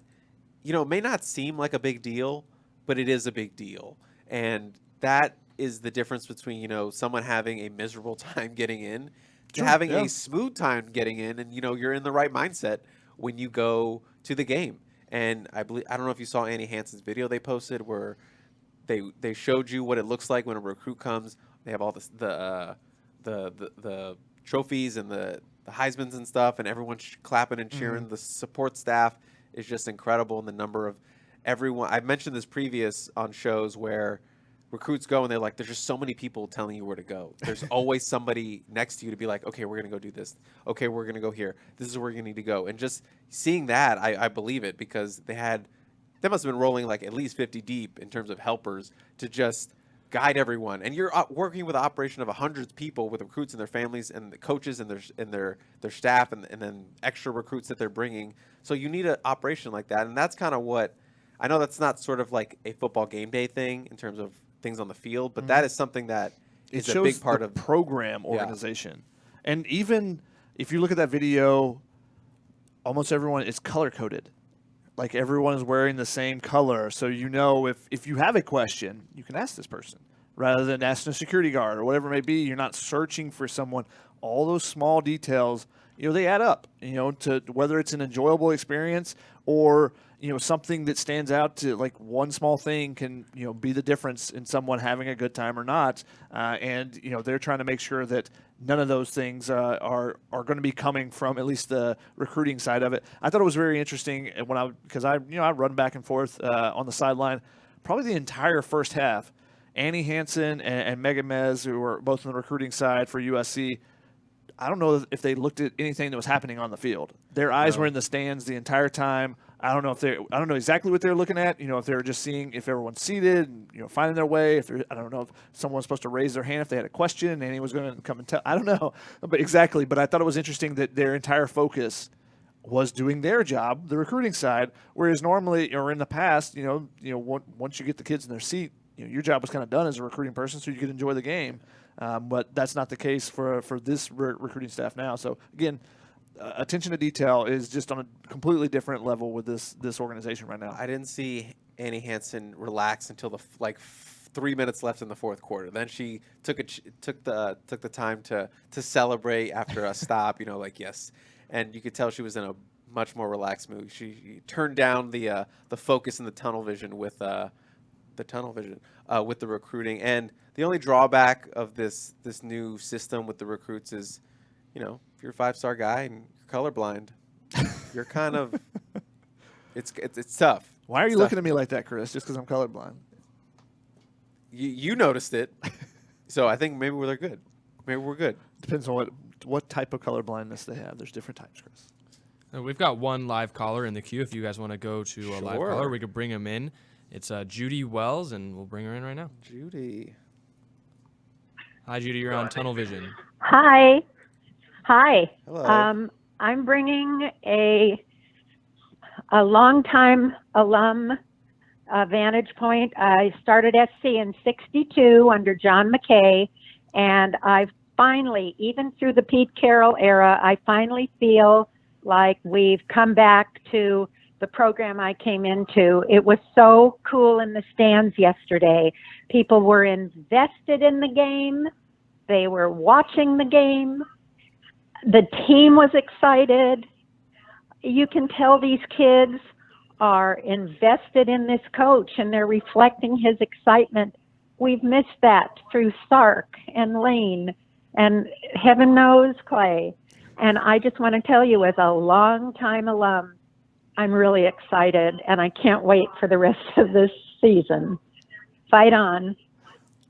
Speaker 3: may not seem like a big deal, but it is a big deal. And that is the difference between, someone having a miserable time getting in to having a smooth time getting in, and, you're in the right mindset when you go to the game. And I don't know if you saw Annie Hansen's video they posted where they showed you what it looks like when a recruit comes. They have all the trophies and the Heismans and stuff, and everyone's clapping and cheering. Mm-hmm. The support staff is just incredible, and the number of everyone. I've mentioned this previous on shows where recruits go and they're like, there's just so many people telling you where to go. There's always somebody next to you to be like, okay, we're going to go do this. Okay, we're going to go here. This is where you need to go. And just seeing that, I believe it, because they must have been rolling like at least 50 deep in terms of helpers to just guide everyone. And you're working with an operation of hundreds of people, with recruits and their families and the coaches and their staff and then extra recruits that they're bringing. So you need an operation like that. And that's kind of what – I know that's not sort of like a football game day thing in terms of things on the field, but that is something that is a big part of
Speaker 2: program organization. Yeah. And even if you look at that video, almost everyone is color-coded. Like, everyone is wearing the same color. So, if you have a question, you can ask this person rather than asking a security guard or whatever it may be. You're not searching for someone. All those small details, they add up, to whether it's an enjoyable experience or, something that stands out to, like, one small thing can, be the difference in someone having a good time or not. And they're trying to make sure that none of those things are going to be coming from at least the recruiting side of it. I thought it was very interesting because I run back and forth on the sideline probably the entire first half. Annie Hansen and Megan Mez, who were both on the recruiting side for USC, I don't know if they looked at anything that was happening on the field. Their eyes were in the stands the entire time. I don't know exactly what they're looking at. If they're just seeing if everyone's seated and, finding their way. I don't know if someone was supposed to raise their hand if they had a question and Annie was going to come and tell. I don't know, but exactly. But I thought it was interesting that their entire focus was doing their job, the recruiting side, whereas normally or in the past, once you get the kids in their seat, your job was kind of done as a recruiting person, so you could enjoy the game. But that's not the case for this recruiting staff now. So again, attention to detail is just on a completely different level with this organization right now.
Speaker 3: I didn't see Annie Hansen relax until the 3 minutes left in the fourth quarter. Then she took the time to celebrate after a stop. Yes, and you could tell she was in a much more relaxed mood. She turned down the focus and the tunnel vision with the recruiting. And the only drawback of this new system with the recruits is, if you're a 5-star guy and you're colorblind, you're kind of it's tough.
Speaker 2: Why are you looking at me like that, Chris? Just because I'm colorblind?
Speaker 3: You noticed it, so I think maybe we're good. Maybe we're good.
Speaker 2: Depends on what type of colorblindness they have. There's different types, Chris.
Speaker 1: We've got one live caller in the queue. If you guys want to go to a live
Speaker 3: Sure.
Speaker 1: caller, we could bring him in. It's Judy Wells, and we'll bring her in right now.
Speaker 3: Judy.
Speaker 1: Hi, Judy. You're on Tunnel Vision.
Speaker 4: Hi.
Speaker 3: Hello.
Speaker 4: I'm bringing a longtime alum vantage point. I started SC in '62 under John McKay, and I've finally, even through the Pete Carroll era, I finally feel like we've come back to the program I came into. It was so cool in the stands yesterday. People were invested in the game. They were watching the game. The team was excited. You can tell these kids are invested in this coach and they're reflecting his excitement. We've missed that through Sark and Lane and heaven knows Clay. And I just want to tell you, as a longtime alum, I'm really excited and I can't wait for the rest of this season. Fight on.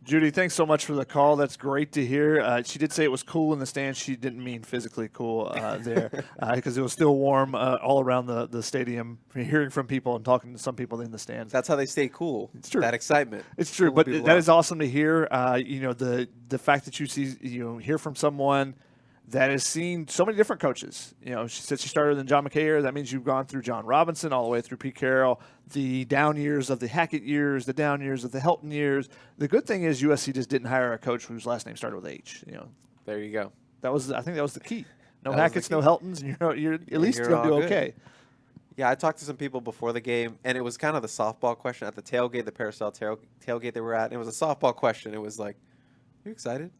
Speaker 2: Judy, thanks so much for the call. That's great to hear. She did say it was cool in the stands. She didn't mean physically cool there because it was still warm all around the stadium, hearing from people and talking to some people in the stands.
Speaker 3: That's how they stay cool.
Speaker 2: It's true.
Speaker 3: That excitement.
Speaker 2: It's true,
Speaker 3: Cool
Speaker 2: but
Speaker 3: people
Speaker 2: that
Speaker 3: up.
Speaker 2: is awesome to hear. The fact that you hear from someone that has seen so many different coaches. She said she started in John McKay era. That means you've gone through John Robinson all the way through Pete Carroll, the down years of the Hackett years, the down years of the Helton years. The good thing is USC just didn't hire a coach whose last name started with H.
Speaker 3: There you go.
Speaker 2: I think that was the key. No
Speaker 3: That was the
Speaker 2: Hackett's,
Speaker 3: key.
Speaker 2: no Heltons, and you're at least
Speaker 3: you're
Speaker 2: going to
Speaker 3: all
Speaker 2: do
Speaker 3: good.
Speaker 2: okay.
Speaker 3: Yeah, I talked to some people before the game, and it was kind of the softball question at the tailgate, the Parasol tailgate they were at. And it was a softball question. It was like, "Are you excited?"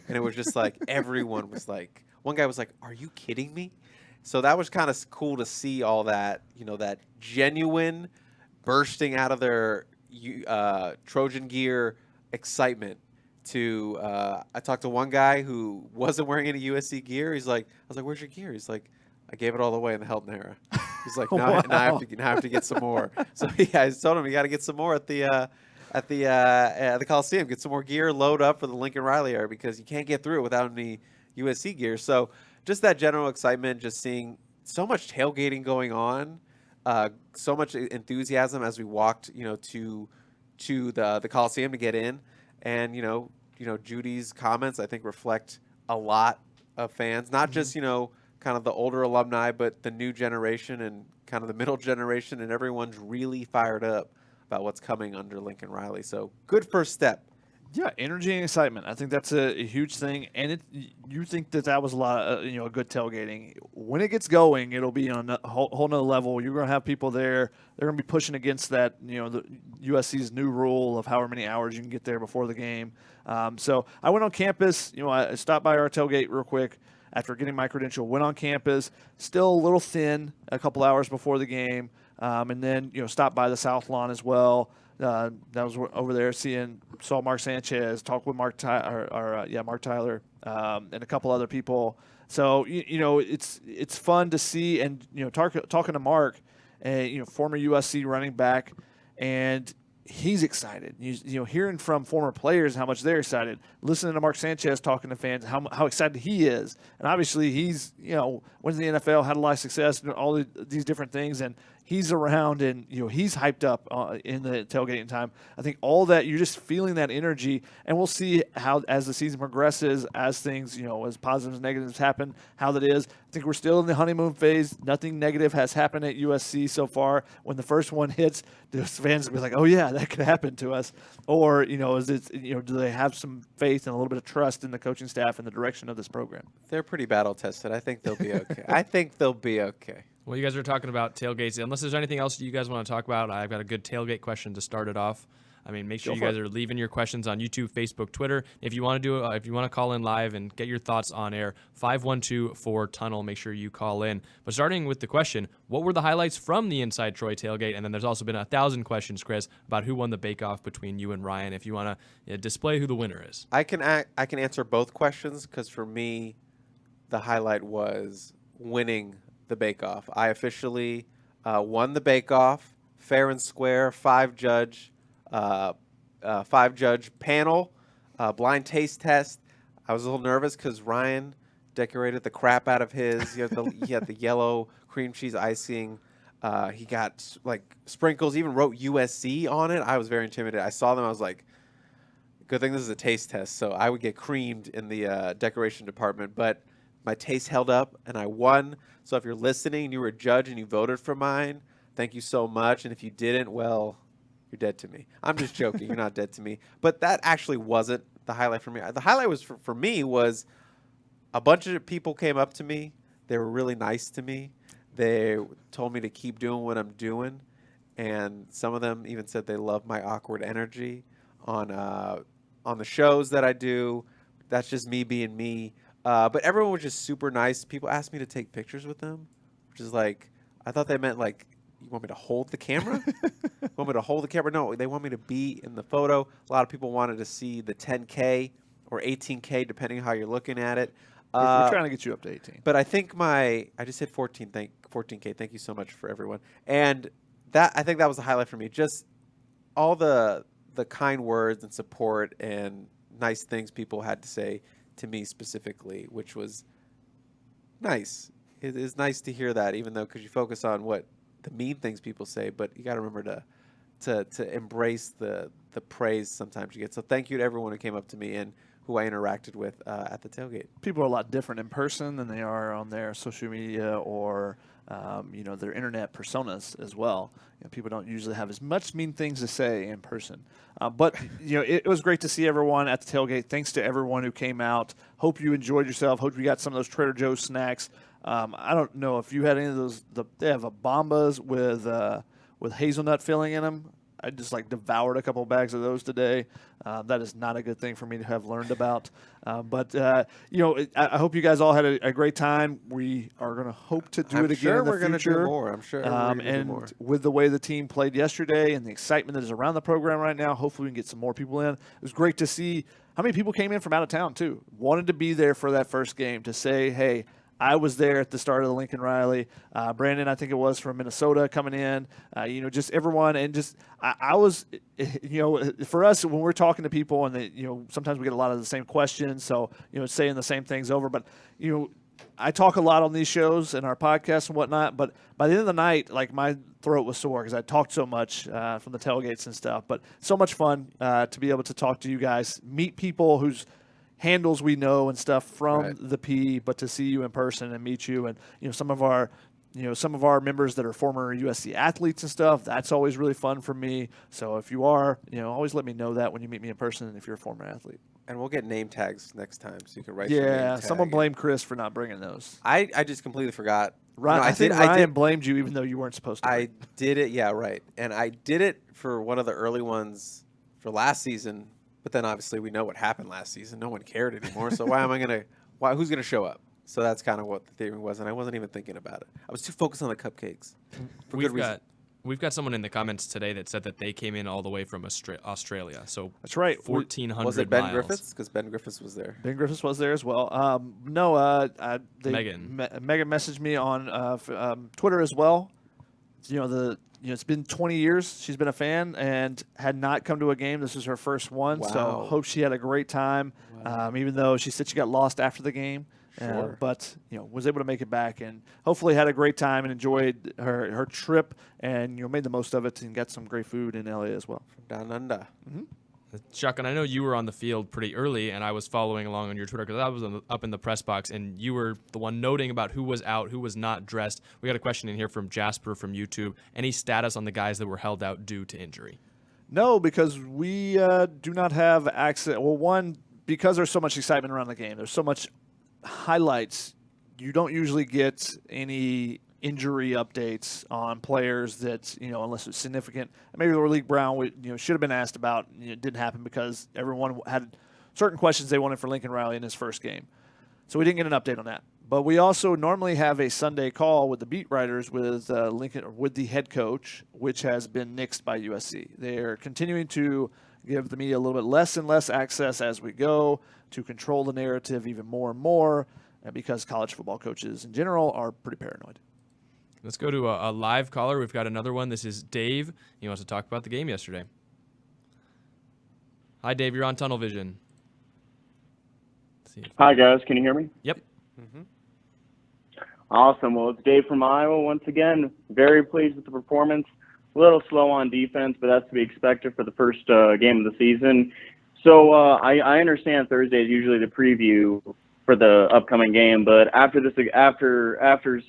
Speaker 3: And it was just like everyone was like, one guy was like, "Are you kidding me?" So that was kind of cool to see all that, that genuine bursting out of their Trojan gear excitement. I talked to one guy who wasn't wearing any USC gear. He's like, I was like, "Where's your gear?" He's like, "I gave it all away in the Helton era." He's like, now I have to get some more. So yeah, I told him you got to get some more at the Coliseum. Get some more gear, load up for the Lincoln Riley era because you can't get through it without any USC gear. So just that general excitement, just seeing so much tailgating going on, so much enthusiasm as we walked, to the Coliseum to get in, and Judy's comments I think reflect a lot of fans, not just kind of the older alumni, but the new generation and kind of the middle generation, and everyone's really fired up about what's coming under Lincoln Riley. So good first step.
Speaker 2: Yeah, energy and excitement. I think that's a huge thing, and you think that was a lot of, a good tailgating. When it gets going, it'll be on a whole nother level. You're going to have people there. They're going to be pushing against that, the USC's new rule of however many hours you can get there before the game. So I went on campus. I stopped by our tailgate real quick after getting my credential. Went on campus, still a little thin, a couple hours before the game, and then stopped by the South Lawn as well. That was over there saw Mark Sanchez, talked with Mark Tyler, and a couple other people. So it's fun to see, and talking to Mark, former USC running back, and he's excited. Hearing from former players how much they're excited, listening to Mark Sanchez talking to fans how excited he is, and obviously he's went to the NFL, had a lot of success, all these different things, and he's around and he's hyped up in the tailgating time. I think all that you're just feeling that energy, and we'll see how as the season progresses, as things as positives and negatives happen, how that is. I think we're still in the honeymoon phase. Nothing negative has happened at USC so far. When the first one hits, the fans will be like, "Oh yeah, that could happen to us," or is it do they have some faith and a little bit of trust in the coaching staff and the direction of this program?
Speaker 3: They're pretty battle tested. I think they'll be okay. I think they'll be okay.
Speaker 1: Well, you guys are talking about tailgates. Unless there's anything else you guys want to talk about, I've got a good tailgate question to start it off. I mean, make sure you guys are leaving your questions on YouTube, Facebook, Twitter. If you want to if you want to call in live and get your thoughts on air, 512-4TUNNEL. Make sure you call in. But starting with the question, what were the highlights from the Inside Troy tailgate? And then there's also been 1,000 questions, Chris, about who won the bake-off between you and Ryan. If you want to display who the winner is,
Speaker 3: I can answer both questions because for me, the highlight was winning the bake-off. I officially won the bake-off, fair and square, five-judge panel, blind taste test. I was a little nervous because Ryan decorated the crap out of his. He had the yellow cream cheese icing. He got like sprinkles, even wrote USC on it. I was very intimidated. I saw them. I was like, good thing this is a taste test. So I would get creamed in the decoration department. But my taste held up and I won. So if you're listening and you were a judge and you voted for mine, thank you so much. And if you didn't, well, you're dead to me. I'm just joking. You're not dead to me. But that actually wasn't the highlight for me. The highlight was for me was a bunch of people came up to me. They were really nice to me. They told me to keep doing what I'm doing. And some of them even said they love my awkward energy on the shows that I do. That's just me being me. But everyone was just super nice. People asked me to take pictures with them, which is like, I thought they meant like, you want me to hold the camera? Want me to hold the camera? No, they want me to be in the photo. A lot of people wanted to see the 10K or 18K, depending on how you're looking at it.
Speaker 2: We're trying to get you up to 18.
Speaker 3: But I think I just hit 14K. Thank you so much for everyone. And I think that was the highlight for me. Just all the kind words and support and nice things people had to say to me specifically, which was nice. It is nice to hear that, even though because you focus on what the mean things people say, but you got to remember to embrace the praise sometimes you get. So thank you to everyone who came up to me and who I interacted with at the tailgate.
Speaker 2: People are a lot different in person than they are on their social media or their internet personas as well. People don't usually have as much mean things to say in person. But it was great to see everyone at the tailgate. Thanks to everyone who came out. Hope you enjoyed yourself. Hope you got some of those Trader Joe's snacks. I don't know if you had any of those. They have a Bombas with hazelnut filling in them. I just devoured a couple bags of those today. That is not a good thing for me to have learned about. But I hope you guys all had a great time. We are going to hope to do it again in the future.
Speaker 3: We're going to do more. I'm sure.
Speaker 2: And with the way the team played yesterday and the excitement that is around the program right now, hopefully we can get some more people in. It was great to see how many people came in from out of town too. Wanted to be there for that first game to say, hey, I was there at the start of the Lincoln Riley. Brandon, I think it was from Minnesota coming in. Just everyone, and just I was, for us when we're talking to people, and sometimes we get a lot of the same questions, so saying the same things over. But I talk a lot on these shows and our podcasts and whatnot. But by the end of the night, my throat was sore because I talked so much from the tailgates and stuff. But so much fun to be able to talk to you guys, meet people whose handles we know and stuff from the P, but to see you in person and meet you, and some of our members that are former USC athletes and stuff, that's always really fun for me. So if you are, always let me know that when you meet me in person if you're a former athlete.
Speaker 3: And we'll get name tags next time, so you can write.
Speaker 2: Yeah, someone blame Chris for not bringing those.
Speaker 3: I just completely forgot.
Speaker 2: Ryan, I think Ryan blamed you even though you weren't supposed to.
Speaker 3: I did it, yeah, right. And I did it for one of the early ones for last season. But then obviously we know what happened last season. No one cared anymore. So who's gonna show up? So that's kind of what the theory was, and I wasn't even thinking about it. I was too focused on the cupcakes.
Speaker 1: We've got someone in the comments today that said that they came in all the way from Australia. So
Speaker 2: that's right,
Speaker 1: 1,400
Speaker 3: Was it Ben
Speaker 1: miles.
Speaker 3: Griffiths? Because Ben Griffiths was there.
Speaker 2: Ben Griffiths was there as well. Megan messaged me on Twitter as well. It's been 20 years. She's been a fan and had not come to a game. This was her first one.
Speaker 3: Wow.
Speaker 2: So hope she had a great time. Wow. Even though she said she got lost after the game.
Speaker 3: Sure.
Speaker 2: but was able to make it back and hopefully had a great time and enjoyed her trip and made the most of it and got some great food in LA as well.
Speaker 3: From down under.
Speaker 1: Chuck, and I know you were on the field pretty early, and I was following along on your Twitter because I was up in the press box, and you were the one noting about who was out, who was not dressed. We got a question in here from Jasper from YouTube. Any status on the guys that were held out due to injury?
Speaker 2: No, because we do not have access. Well, one, because there's so much excitement around the game, there's so much highlights, you don't usually get any injury updates on players that, unless it's significant. Maybe Raleek Brown, should have been asked about. It didn't happen because everyone had certain questions they wanted for Lincoln Riley in his first game. So we didn't get an update on that. But we also normally have a Sunday call with the beat writers with with the head coach, which has been nixed by USC. They're continuing to give the media a little bit less and less access as we go to control the narrative even more and more, because college football coaches in general are pretty paranoid.
Speaker 1: Let's go to a live caller. We've got another one. This is Dave. He wants to talk about the game yesterday. Hi, Dave. You're on Tunnel Vision.
Speaker 5: Hi, guys. Can you hear me?
Speaker 1: Yep.
Speaker 3: Mm-hmm.
Speaker 5: Awesome. Well, it's Dave from Iowa once again. Very pleased with the performance. A little slow on defense, but that's to be expected for the first game of the season. So I understand Thursday is usually the preview for the upcoming game, but after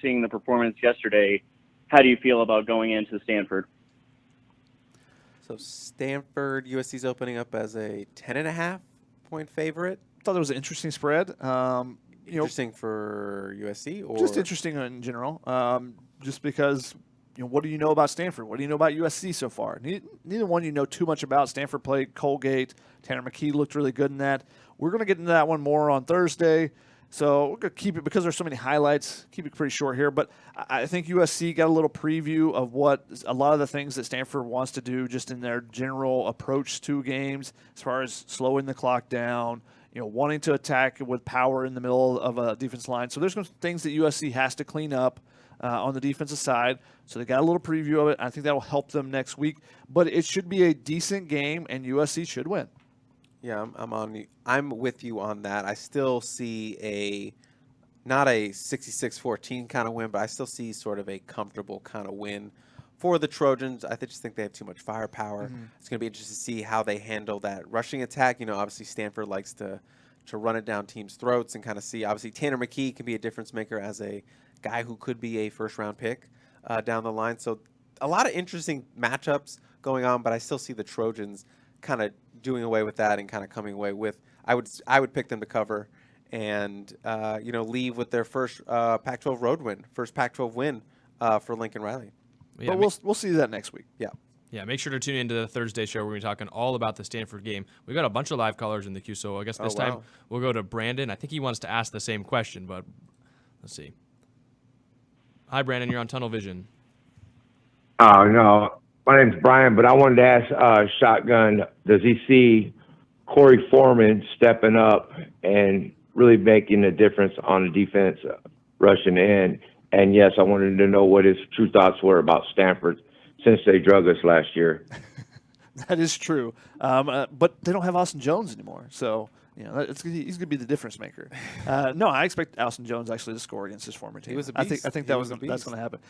Speaker 5: seeing the performance yesterday, how do you feel about going into Stanford?
Speaker 3: So Stanford, USC's opening up as a 10.5-point favorite.
Speaker 2: I thought it was an interesting spread.
Speaker 3: Interesting for USC, or
Speaker 2: just interesting in general. Just because, what do you know about Stanford? What do you know about USC so far? Neither one you know too much about. Stanford played Colgate. Tanner McKee looked really good in that. We're going to get into that one more on Thursday. So we're going to keep it, because there's so many highlights, keep it pretty short here. But I think USC got a little preview of what a lot of the things that Stanford wants to do just in their general approach to games, as far as slowing the clock down, wanting to attack with power in the middle of a defense line. So there's some things that USC has to clean up on the defensive side. So they got a little preview of it. I think that will help them next week. But it should be a decent game, and USC should win.
Speaker 3: Yeah, I'm with you on that. I still see not a 66-14 kind of win, but I still see sort of a comfortable kind of win for the Trojans. I just think they have too much firepower. Mm-hmm. It's going to be interesting to see how they handle that rushing attack. Obviously Stanford likes to run it down teams' throats and kind of see. Obviously Tanner McKee can be a difference maker as a guy who could be a first-round pick down the line. So a lot of interesting matchups going on, but I still see the Trojans kind of doing away with that and kind of coming away with. I would pick them to cover and leave with their first Pac-12 road win, first Pac-12 win for Lincoln Riley.
Speaker 2: Yeah, but we'll see that next week.
Speaker 3: Yeah.
Speaker 1: Yeah, make sure to tune into the Thursday show. We're going to be talking all about the Stanford game. We've got a bunch of live callers in the queue, so I guess this time we'll go to Brandon. I think he wants to ask the same question, but let's see. Hi, Brandon. You're on Tunnel Vision.
Speaker 6: No, my name's Brian, but I wanted to ask Shotgun, does he see Corey Foreman stepping up and really making a difference on the defense rushing in? And, yes, I wanted to know what his true thoughts were about Stanford since they drug us last year.
Speaker 2: That is true. But they don't have Austin Jones anymore. So, he's going to be the difference maker. No, I expect Austin Jones actually to score against his former team.
Speaker 3: He was a beast.
Speaker 2: I think that's going to happen.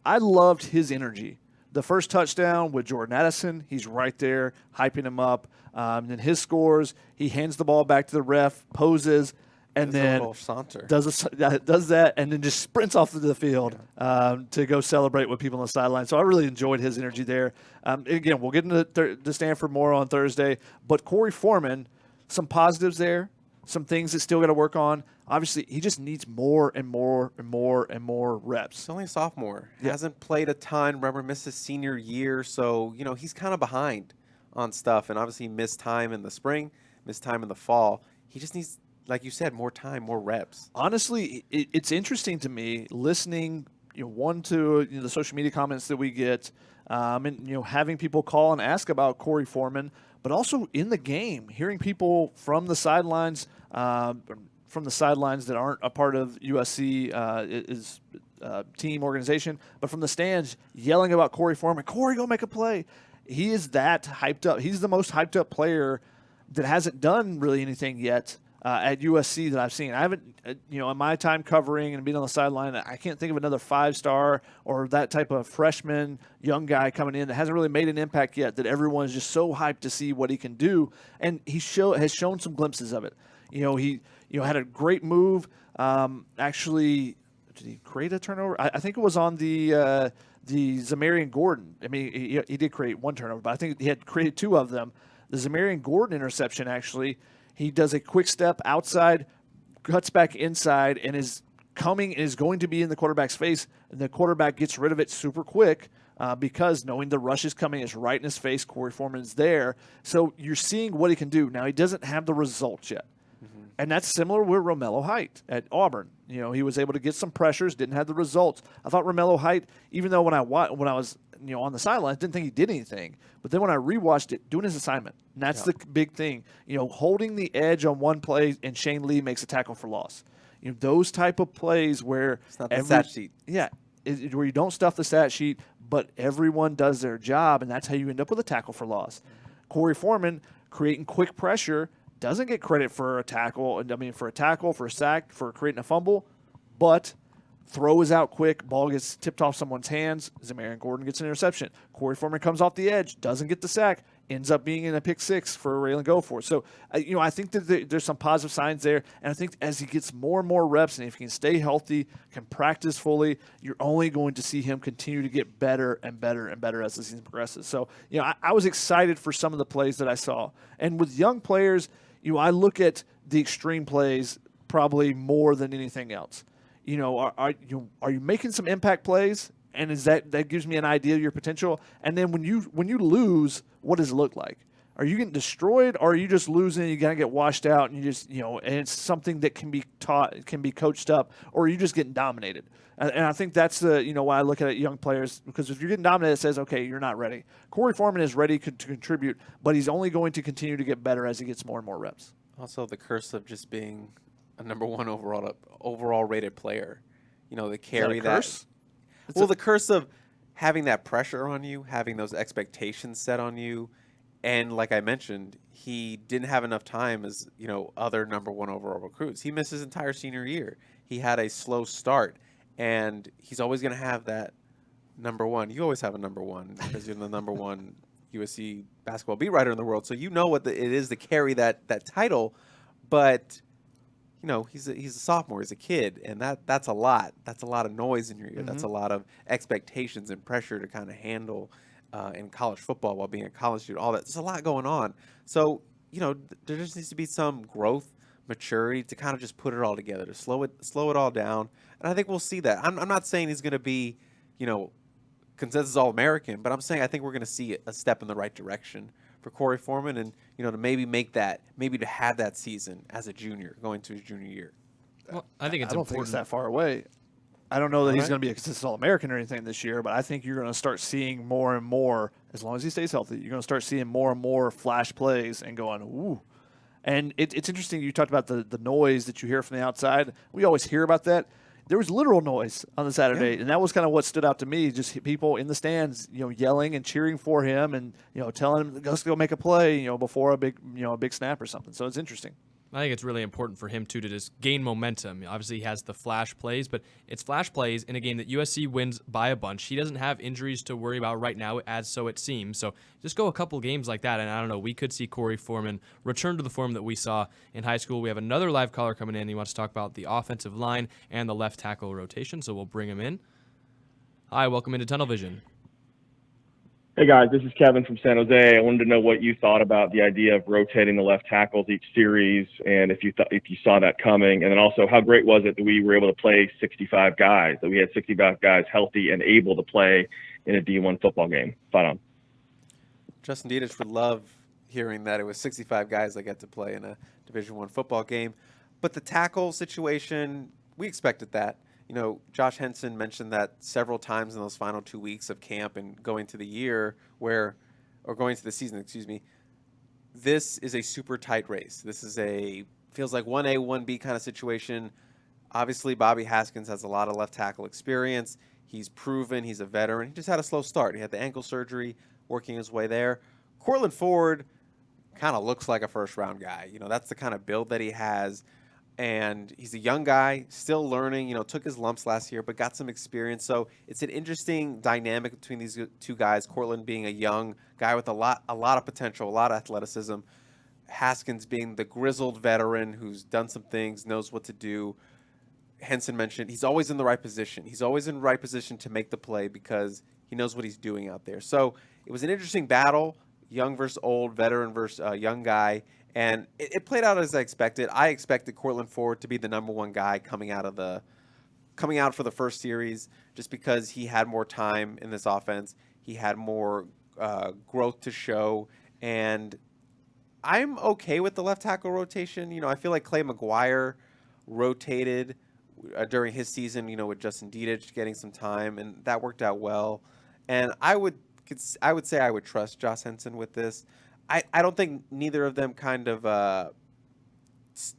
Speaker 2: I loved his energy. The first touchdown with Jordan Addison, he's right there, hyping him up. And then his scores, he hands the ball back to the ref, poses, and then does that, and then just sprints off to the field to go celebrate with people on the sideline. So I really enjoyed his energy there. Again, we'll get into the Stanford more on Thursday. But Corey Foreman, some positives there, some things that still got to work on. Obviously, he just needs more and more and more and more reps.
Speaker 3: He's only a sophomore. He hasn't played a ton. Remember, missed his senior year. So, he's kind of behind on stuff. And obviously missed time in the spring, missed time in the fall. He just needs, like you said, more time, more reps.
Speaker 2: Honestly, it's interesting to me listening, to the social media comments that we get, and having people call and ask about Corey Foreman, but also in the game, hearing people from the sidelines, that aren't a part of USC team organization, but from the stands yelling about Corey Foreman. Corey, go make a play. He is that hyped up. He's the most hyped up player that hasn't done really anything yet at USC that I've seen. I haven't, in my time covering and being on the sideline, I can't think of another 5-star or that type of freshman young guy coming in that hasn't really made an impact yet, that everyone's just so hyped to see what he can do. And he has shown some glimpses of it. He had a great move. Actually, did he create a turnover? I think it was on the Zamarian Gordon. I mean, he did create one turnover, but I think he had created 2 of them. The Zamarian Gordon interception, actually, he does a quick step outside, cuts back inside, and is going to be in the quarterback's face. And the quarterback gets rid of it super quick because knowing the rush is coming, it's right in his face. Corey Foreman is there. So you're seeing what he can do. Now, he doesn't have the results yet. And that's similar with Romello Height at Auburn. He was able to get some pressures, didn't have the results. I thought Romello Height, even though when I was on the sidelines, didn't think he did anything. But then when I rewatched it, doing his assignment, and that's the big thing. Holding the edge on one play, and Shane Lee makes a tackle for loss. Those type of plays where
Speaker 3: it's not the stat sheet.
Speaker 2: Yeah, where you don't stuff the stat sheet, but everyone does their job, and that's how you end up with a tackle for loss. Corey Foreman creating quick pressure. Doesn't get credit for a tackle, for a sack, for creating a fumble, but throw is out quick, ball gets tipped off someone's hands, Zamarian Gordon gets an interception. Corey Foreman comes off the edge, doesn't get the sack, ends up being in a pick 6 for Raylan Goforth. So, I think that there's some positive signs there, and I think as he gets more and more reps, and if he can stay healthy, can practice fully, you're only going to see him continue to get better and better and better as the season progresses. So, I was excited for some of the plays that I saw. And with young players, I look at the extreme plays probably more than anything else. Are you making some impact plays, and is that gives me an idea of your potential? And then when you lose, what does it look like? Are you getting destroyed, or are you just losing and you gotta get washed out, and you just and it's something that can be taught, can be coached up, or are you just getting dominated? And I think that's why I look at young players, because if you're getting dominated, it says, okay, you're not ready. Corey Foreman is ready to contribute, but he's only going to continue to get better as he gets more and more reps.
Speaker 3: Also, the curse of just being a number 1 overall rated player. They carry that. Well, the curse of having that pressure on you, having those expectations set on you, and like I mentioned, he didn't have enough time as other number 1 overall recruits. He missed his entire senior year. He had a slow start. And he's always going to have that number 1. You always have a number 1 because you're the number 1 USC basketball beat writer in the world. So you know what it is to carry that title. But, he's a sophomore. He's a kid. And that's a lot. That's a lot of noise in your ear. Mm-hmm. That's a lot of expectations and pressure to kind of handle in college football while being a college student. All that. There's a lot going on. So, there just needs to be some growth, maturity to kind of just put it all together, to slow it all down. And I think we'll see that. I'm not saying he's going to be, consensus All-American, but I'm saying I think we're going to see a step in the right direction for Corey Foreman, and to maybe to have that season as a junior going to his junior year.
Speaker 1: Well, I think it's
Speaker 2: I don't
Speaker 1: important.
Speaker 2: think it's that far away. I don't know that he's going to be a consistent All-American or anything this year, but I think you're going to start seeing more and more, as long as he stays healthy, you're going to start seeing more and more flash plays and going, ooh. And it's interesting you talked about the noise that you hear from the outside. We always hear about that. There was literal noise on the Saturday, and that was kind of what stood out to me, just people in the stands, yelling and cheering for him and, telling him, let's go make a play, before a big snap or something. So it's interesting.
Speaker 1: I think it's really important for him, too, to just gain momentum. Obviously, he has the flash plays, but it's flash plays in a game that USC wins by a bunch. He doesn't have injuries to worry about right now, as so it seems. So just go a couple games like that, and I don't know, we could see Corey Foreman return to the form that we saw in high school. We have another live caller coming in. He wants to talk about the offensive line and the left tackle rotation, so we'll bring him in. Hi, welcome into Tunnel Vision.
Speaker 7: Hey guys, this is Kevin from San Jose. I wanted to know what you thought about the idea of rotating the left tackles each series, and if you saw that coming, and then also how great was it that we were able to play 65 guys, that we had 65 guys healthy and able to play in a D1 football game. Spot on.
Speaker 3: Justin Dietich would love hearing that it was 65 guys that got to play in a Division I football game, but the tackle situation, we expected that. Josh Henson mentioned that several times in those final 2 weeks of camp and going to the season, this is a super tight race. This is feels like 1A, 1B kind of situation. Obviously, Bobby Haskins has a lot of left tackle experience. He's proven, he's a veteran. He just had a slow start. He had the ankle surgery, working his way there. Cortland Ford kind of looks like a first-round guy. That's the kind of build that he has. And he's a young guy, still learning, took his lumps last year, but got some experience. So it's an interesting dynamic between these two guys, Cortland being a young guy with a lot of potential, a lot of athleticism, Haskins being the grizzled veteran who's done some things, knows what to do. Henson mentioned he's always in the right position. He's always in the right position to make the play because he knows what he's doing out there. So it was an interesting battle, young versus old, veteran versus young guy. And it played out as I expected. I expected Cortland Ford to be the number one guy coming out for the first series, just because he had more time in this offense. He had more growth to show, and I'm okay with the left tackle rotation. I feel like Clay McGuire rotated during his season, with Justin Dedich getting some time, and that worked out well. And I would say I would trust Josh Henson with this. I don't think neither of them kind of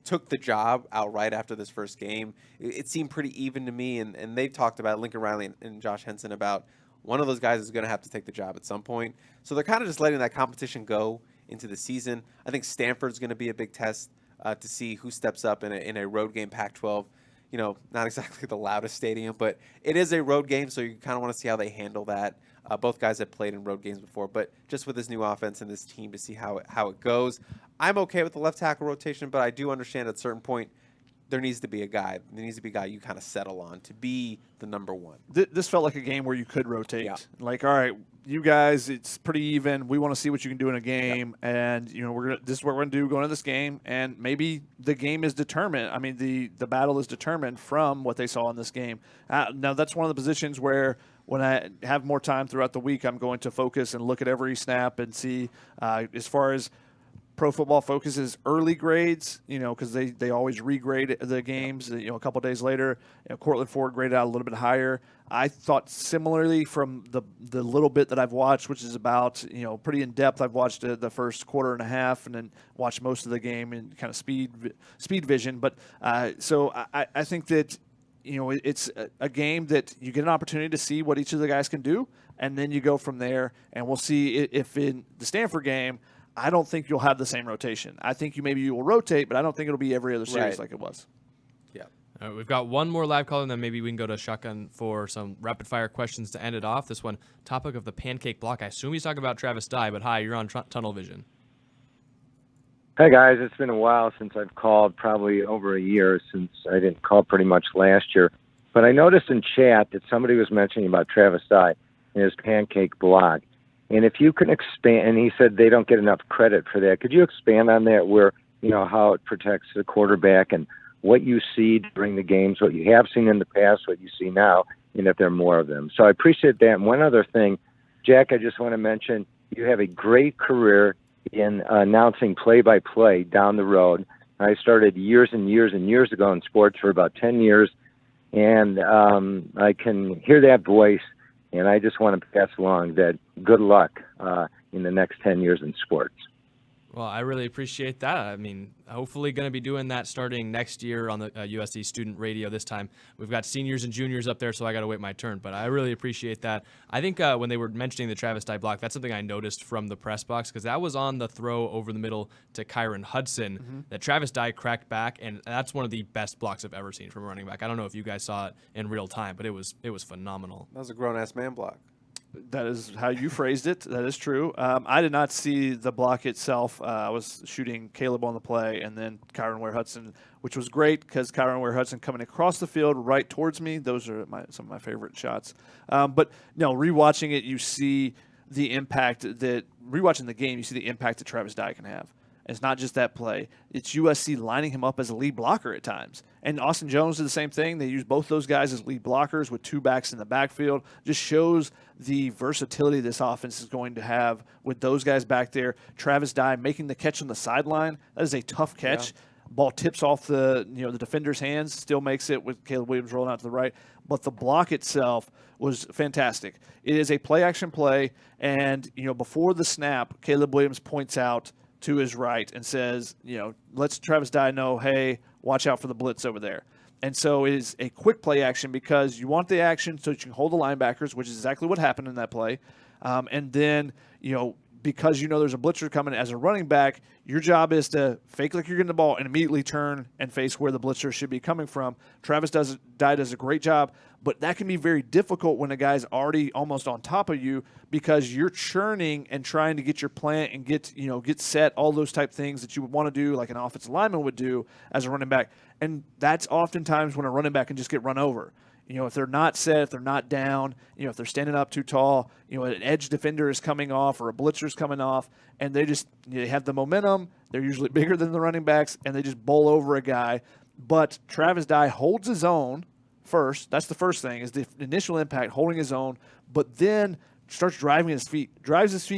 Speaker 3: took the job outright after this first game. It seemed pretty even to me, and they've talked about Lincoln Riley and Josh Henson about one of those guys is going to have to take the job at some point. So they're kind of just letting that competition go into the season. I think Stanford's going to be a big test to see who steps up in a road game Pac-12. Not exactly the loudest stadium, but it is a road game, so you kind of want to see how they handle that. Both guys have played in road games before, but just with this new offense and this team to see how it goes. I'm okay with the left tackle rotation, but I do understand at a certain point there needs to be a guy. There needs to be a guy you kind of settle on to be the number one.
Speaker 2: This felt like a game where you could rotate.
Speaker 3: Yeah.
Speaker 2: Like, all right, you guys, it's pretty even. We want to see what you can do in a game, and this is what we're gonna do going into this game. And maybe the game is determined. I mean, the battle is determined from what they saw in this game. Now that's one of the positions where, when I have more time throughout the week, I'm going to focus and look at every snap and see as far as Pro Football focuses early grades, because they always regrade the games, a couple days later. Cortland Ford graded out a little bit higher. I thought similarly from the little bit that I've watched, which is about, pretty in-depth. I've watched the first quarter and a half and then watched most of the game in kind of speed vision. But so I think that, it's a game that you get an opportunity to see what each of the guys can do, and then you go from there, and we'll see if in the Stanford game, I don't think you'll have the same rotation. I think you will rotate, but I don't think it'll be every other series like it was.
Speaker 3: Yeah.
Speaker 1: All right, we've got one more live call, and then maybe we can go to Shotgun for some rapid-fire questions to end it off. This one, topic of the pancake block. I assume he's talking about Travis Dye, but hi, you're on Tunnel Vision.
Speaker 6: Hey, guys. It's been a while since I've called, probably over a year since I didn't call pretty much last year. But I noticed in chat that somebody was mentioning about Travis Dye and his pancake block. And if you can expand, and he said they don't get enough credit for that. Could you expand on that, where, how it protects the quarterback and what you see during the games, what you have seen in the past, what you see now, and if there are more of them? So I appreciate that. And one other thing, Jack, I just want to mention, you have a great career in announcing play-by-play down the road. I started years and years and years ago in sports for about 10 years, and I can hear that voice, and I just want to pass along that good luck in the next 10 years in sports.
Speaker 1: Well, I really appreciate that. I mean, hopefully going to be doing that starting next year on the USC student radio this time. We've got seniors and juniors up there, so I got to wait my turn, but I really appreciate that. I think when they were mentioning the Travis Dye block, that's something I noticed from the press box, because that was on the throw over the middle to Kyron Hudson that Travis Dye cracked back, and that's one of the best blocks I've ever seen from a running back. I don't know if you guys saw it in real time, but it was phenomenal.
Speaker 3: That was a grown-ass man block.
Speaker 2: That is how you phrased it. That is true. I did not see the block itself. I was shooting Caleb on the play, and then Kyron Ware-Hudson, which was great because Kyron Ware-Hudson coming across the field right towards me. Those are some of my favorite shots. But no, rewatching it, you see the impact that rewatching the game. You see the impact that Travis Dye can have. It's not just that play. It's USC lining him up as a lead blocker at times. And Austin Jones did the same thing. They use both those guys as lead blockers with two backs in the backfield. Just shows the versatility this offense is going to have with those guys back there. Travis Dye making the catch on the sideline. That is a tough catch. Yeah. Ball tips off the defender's hands, still makes it with Caleb Williams rolling out to the right. But the block itself was fantastic. It is a play-action play, and before the snap, Caleb Williams points out to his right and says, let's Travis Dye know, hey, watch out for the blitz over there. And so it is a quick play action because you want the action so you can hold the linebackers, which is exactly what happened in that play. And then, because you know there's a blitzer coming as a running back, your job is to fake like you're getting the ball and immediately turn and face where the blitzer should be coming from. Travis Dye does a great job, but that can be very difficult when a guy's already almost on top of you because you're churning and trying to get your plant and get set, all those type things that you would want to do like an offensive lineman would do as a running back. And that's oftentimes when a running back can just get run over. If they're not set, if they're not down, if they're standing up too tall, an edge defender is coming off or a blitzer is coming off, and they have the momentum. They're usually bigger than the running backs, and they just bowl over a guy. But Travis Dye holds his own first. That's the first thing, is the initial impact, holding his own, but then starts driving his feet,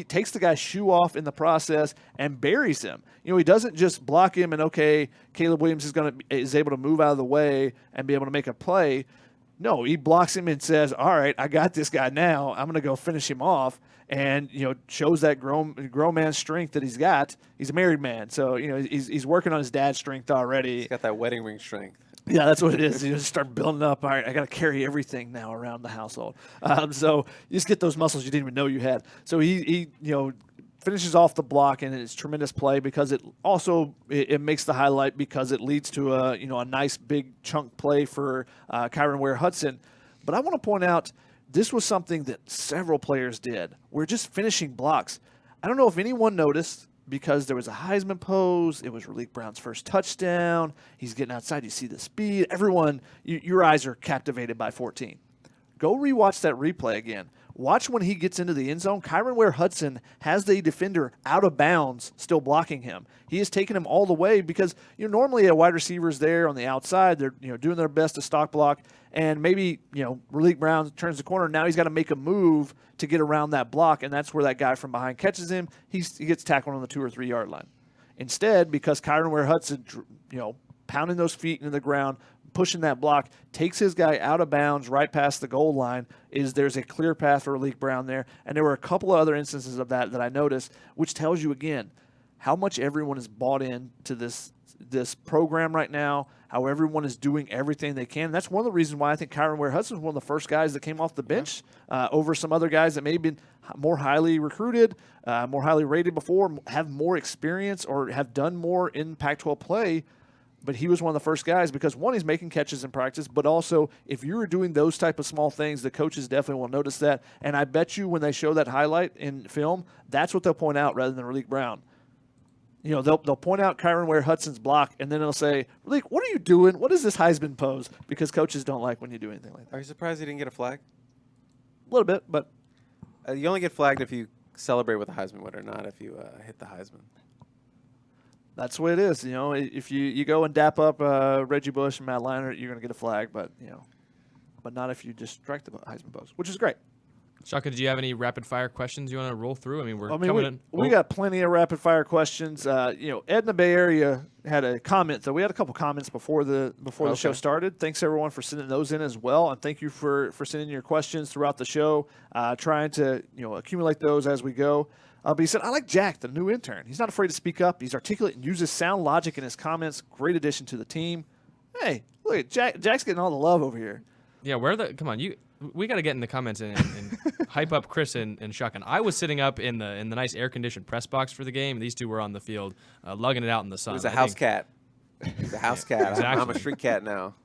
Speaker 2: takes the guy's shoe off in the process, and buries him. He doesn't just block him and, okay, Caleb Williams is able to move out of the way and be able to make a play. No, he blocks him and says, all right, I got this guy now. I'm going to go finish him off, and, shows that grown man strength that he's got. He's a married man, so, he's working on his dad's strength already.
Speaker 3: He's got that wedding ring strength.
Speaker 2: Yeah, that's what it is. You just start building up. All right, I got to carry everything now around the household. So you just get those muscles you didn't even know you had. So he finishes off the block, and it's tremendous play because it also it makes the highlight because it leads to a nice big chunk play for Kyron Ware-Hudson. But I want to point out this was something that several players did. We're just finishing blocks. I don't know if anyone noticed, because there was a Heisman pose. It was Raleek Brown's first touchdown. He's getting outside. You see the speed. Everyone, your eyes are captivated by 14. Go rewatch that replay again. Watch when he gets into the end zone. Kyron Ware-Hudson has the defender out of bounds, still blocking him. He has taken him all the way because normally a wide receiver is there on the outside. They're doing their best to stock block, and maybe Raleek Brown turns the corner. Now he's got to make a move to get around that block, and that's where that guy from behind catches him. He gets tackled on the 2 or 3 yard line. Instead, because Kyron Ware-Hudson, pounding those feet into the ground, pushing that block, takes his guy out of bounds right past the goal line, there's a clear path for Raleek Brown there. And there were a couple of other instances of that I noticed, which tells you again how much everyone is bought in to this program right now, how everyone is doing everything they can. And that's one of the reasons why I think Kyron Ware-Hudson was one of the first guys that came off the bench over some other guys that may have been more highly recruited, more highly rated before, have more experience, or have done more in Pac-12 play. But he was one of the first guys because, one, he's making catches in practice, but also if you were doing those type of small things, the coaches definitely will notice that. And I bet you when they show that highlight in film, that's what they'll point out rather than Raleek Brown. They'll point out Kyron Ware-Hudson's block, and then they'll say, Raleek, what are you doing? What is this Heisman pose? Because coaches don't like when you do anything like that.
Speaker 3: Are you surprised he didn't get a flag?
Speaker 2: A little bit, but
Speaker 3: You only get flagged if you celebrate with a Heisman winner, not if you hit the Heisman.
Speaker 2: that's the way it is. If you go and dap up Reggie Bush and Matt Leinart, you're going to get a flag, but not if you just strike the Heisman pose, which is great.
Speaker 1: Shaka, do you have any rapid-fire questions you want to roll through?
Speaker 2: We got plenty of rapid-fire questions. Ed in the Bay Area had a comment, though. We had a couple comments before the show started. Thanks, everyone, for sending those in as well, and thank you for sending your questions throughout the show, trying to accumulate those as we go. But he said, I like Jack, the new intern. He's not afraid to speak up. He's articulate and uses sound logic in his comments. Great addition to the team. Hey, look at Jack. Jack's getting all the love over here.
Speaker 1: Yeah, come on, we got to get in the comments and hype up Chris and Shotgun. I was sitting up in the nice air-conditioned press box for the game, and these two were on the field lugging it out in the sun.
Speaker 3: He was a house cat. He's a house cat.
Speaker 1: Exactly.
Speaker 3: I'm a street cat now.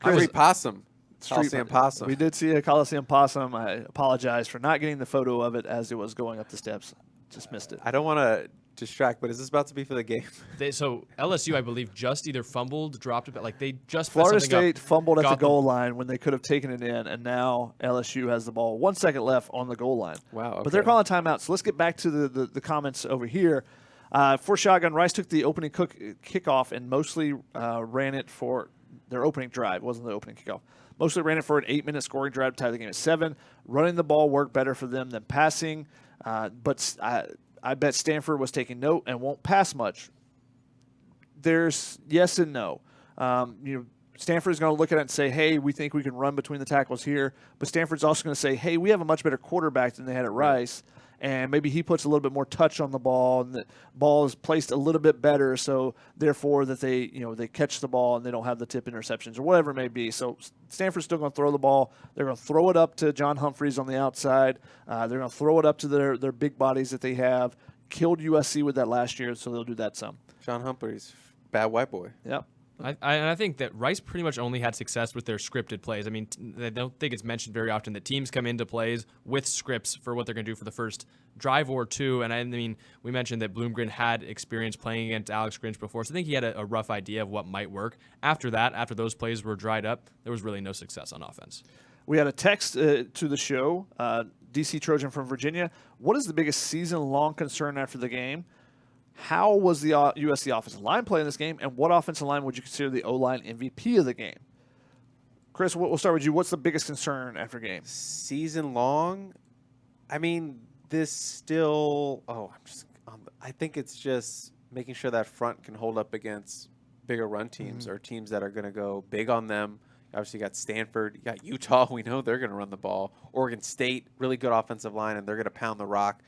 Speaker 3: Street possum. Coliseum possum.
Speaker 2: We did see a Coliseum possum. I apologize for not getting the photo of it as it was going up the steps. Just missed it.
Speaker 3: I don't want to distract, but is this about to be for the game?
Speaker 1: So LSU, I believe, just either fumbled, dropped it, like they just
Speaker 2: Florida State fumbled at the goal line when they could have taken it in, and now LSU has the ball 1 second left on the goal line.
Speaker 3: Wow. Okay.
Speaker 2: But they're calling timeout. So let's get back to the comments over here. For Shotgun, Rice took the opening kickoff and mostly ran it for their opening drive. It wasn't the opening kickoff. Mostly ran it for an 8-minute scoring drive to tie the game at 7. Running the ball worked better for them than passing, but I bet Stanford was taking note and won't pass much. There's yes and no. Stanford's going to look at it and say, hey, we think we can run between the tackles here. But Stanford's also going to say, hey, we have a much better quarterback than they had at Rice. and maybe he puts a little bit more touch on the ball, and the ball is placed a little bit better, so therefore that they catch the ball and they don't have the tip interceptions or whatever it may be. So Stanford's still going to throw the ball. They're going to throw it up to John Humphreys on the outside. They're going to throw it up to their big bodies that they have. Killed USC with that last year, so they'll do that some.
Speaker 3: John Humphreys, bad white boy.
Speaker 2: Yep.
Speaker 1: I think that Rice pretty much only had success with their scripted plays. I mean, I don't think it's mentioned very often that teams come into plays with scripts for what they're going to do for the first drive or two. And I mean, we mentioned that Bloomgren had experience playing against Alex Grinch before, so I think he had a rough idea of what might work. After that, after those plays were dried up, there was really no success on offense.
Speaker 2: We had a text to the show, DC Trojan from Virginia. What is the biggest season-long concern after the game? How was the USC offensive line play in this game, and what offensive line would you consider the O-line MVP of the game? Chris, we'll start with you. What's the biggest concern after game?
Speaker 3: Season long? I mean, this still. I think it's just making sure that front can hold up against bigger run teams or teams that are going to go big on them. Obviously, you got Stanford, you got Utah. We know they're going to run the ball. Oregon State, really good offensive line, and they're going to pound the rock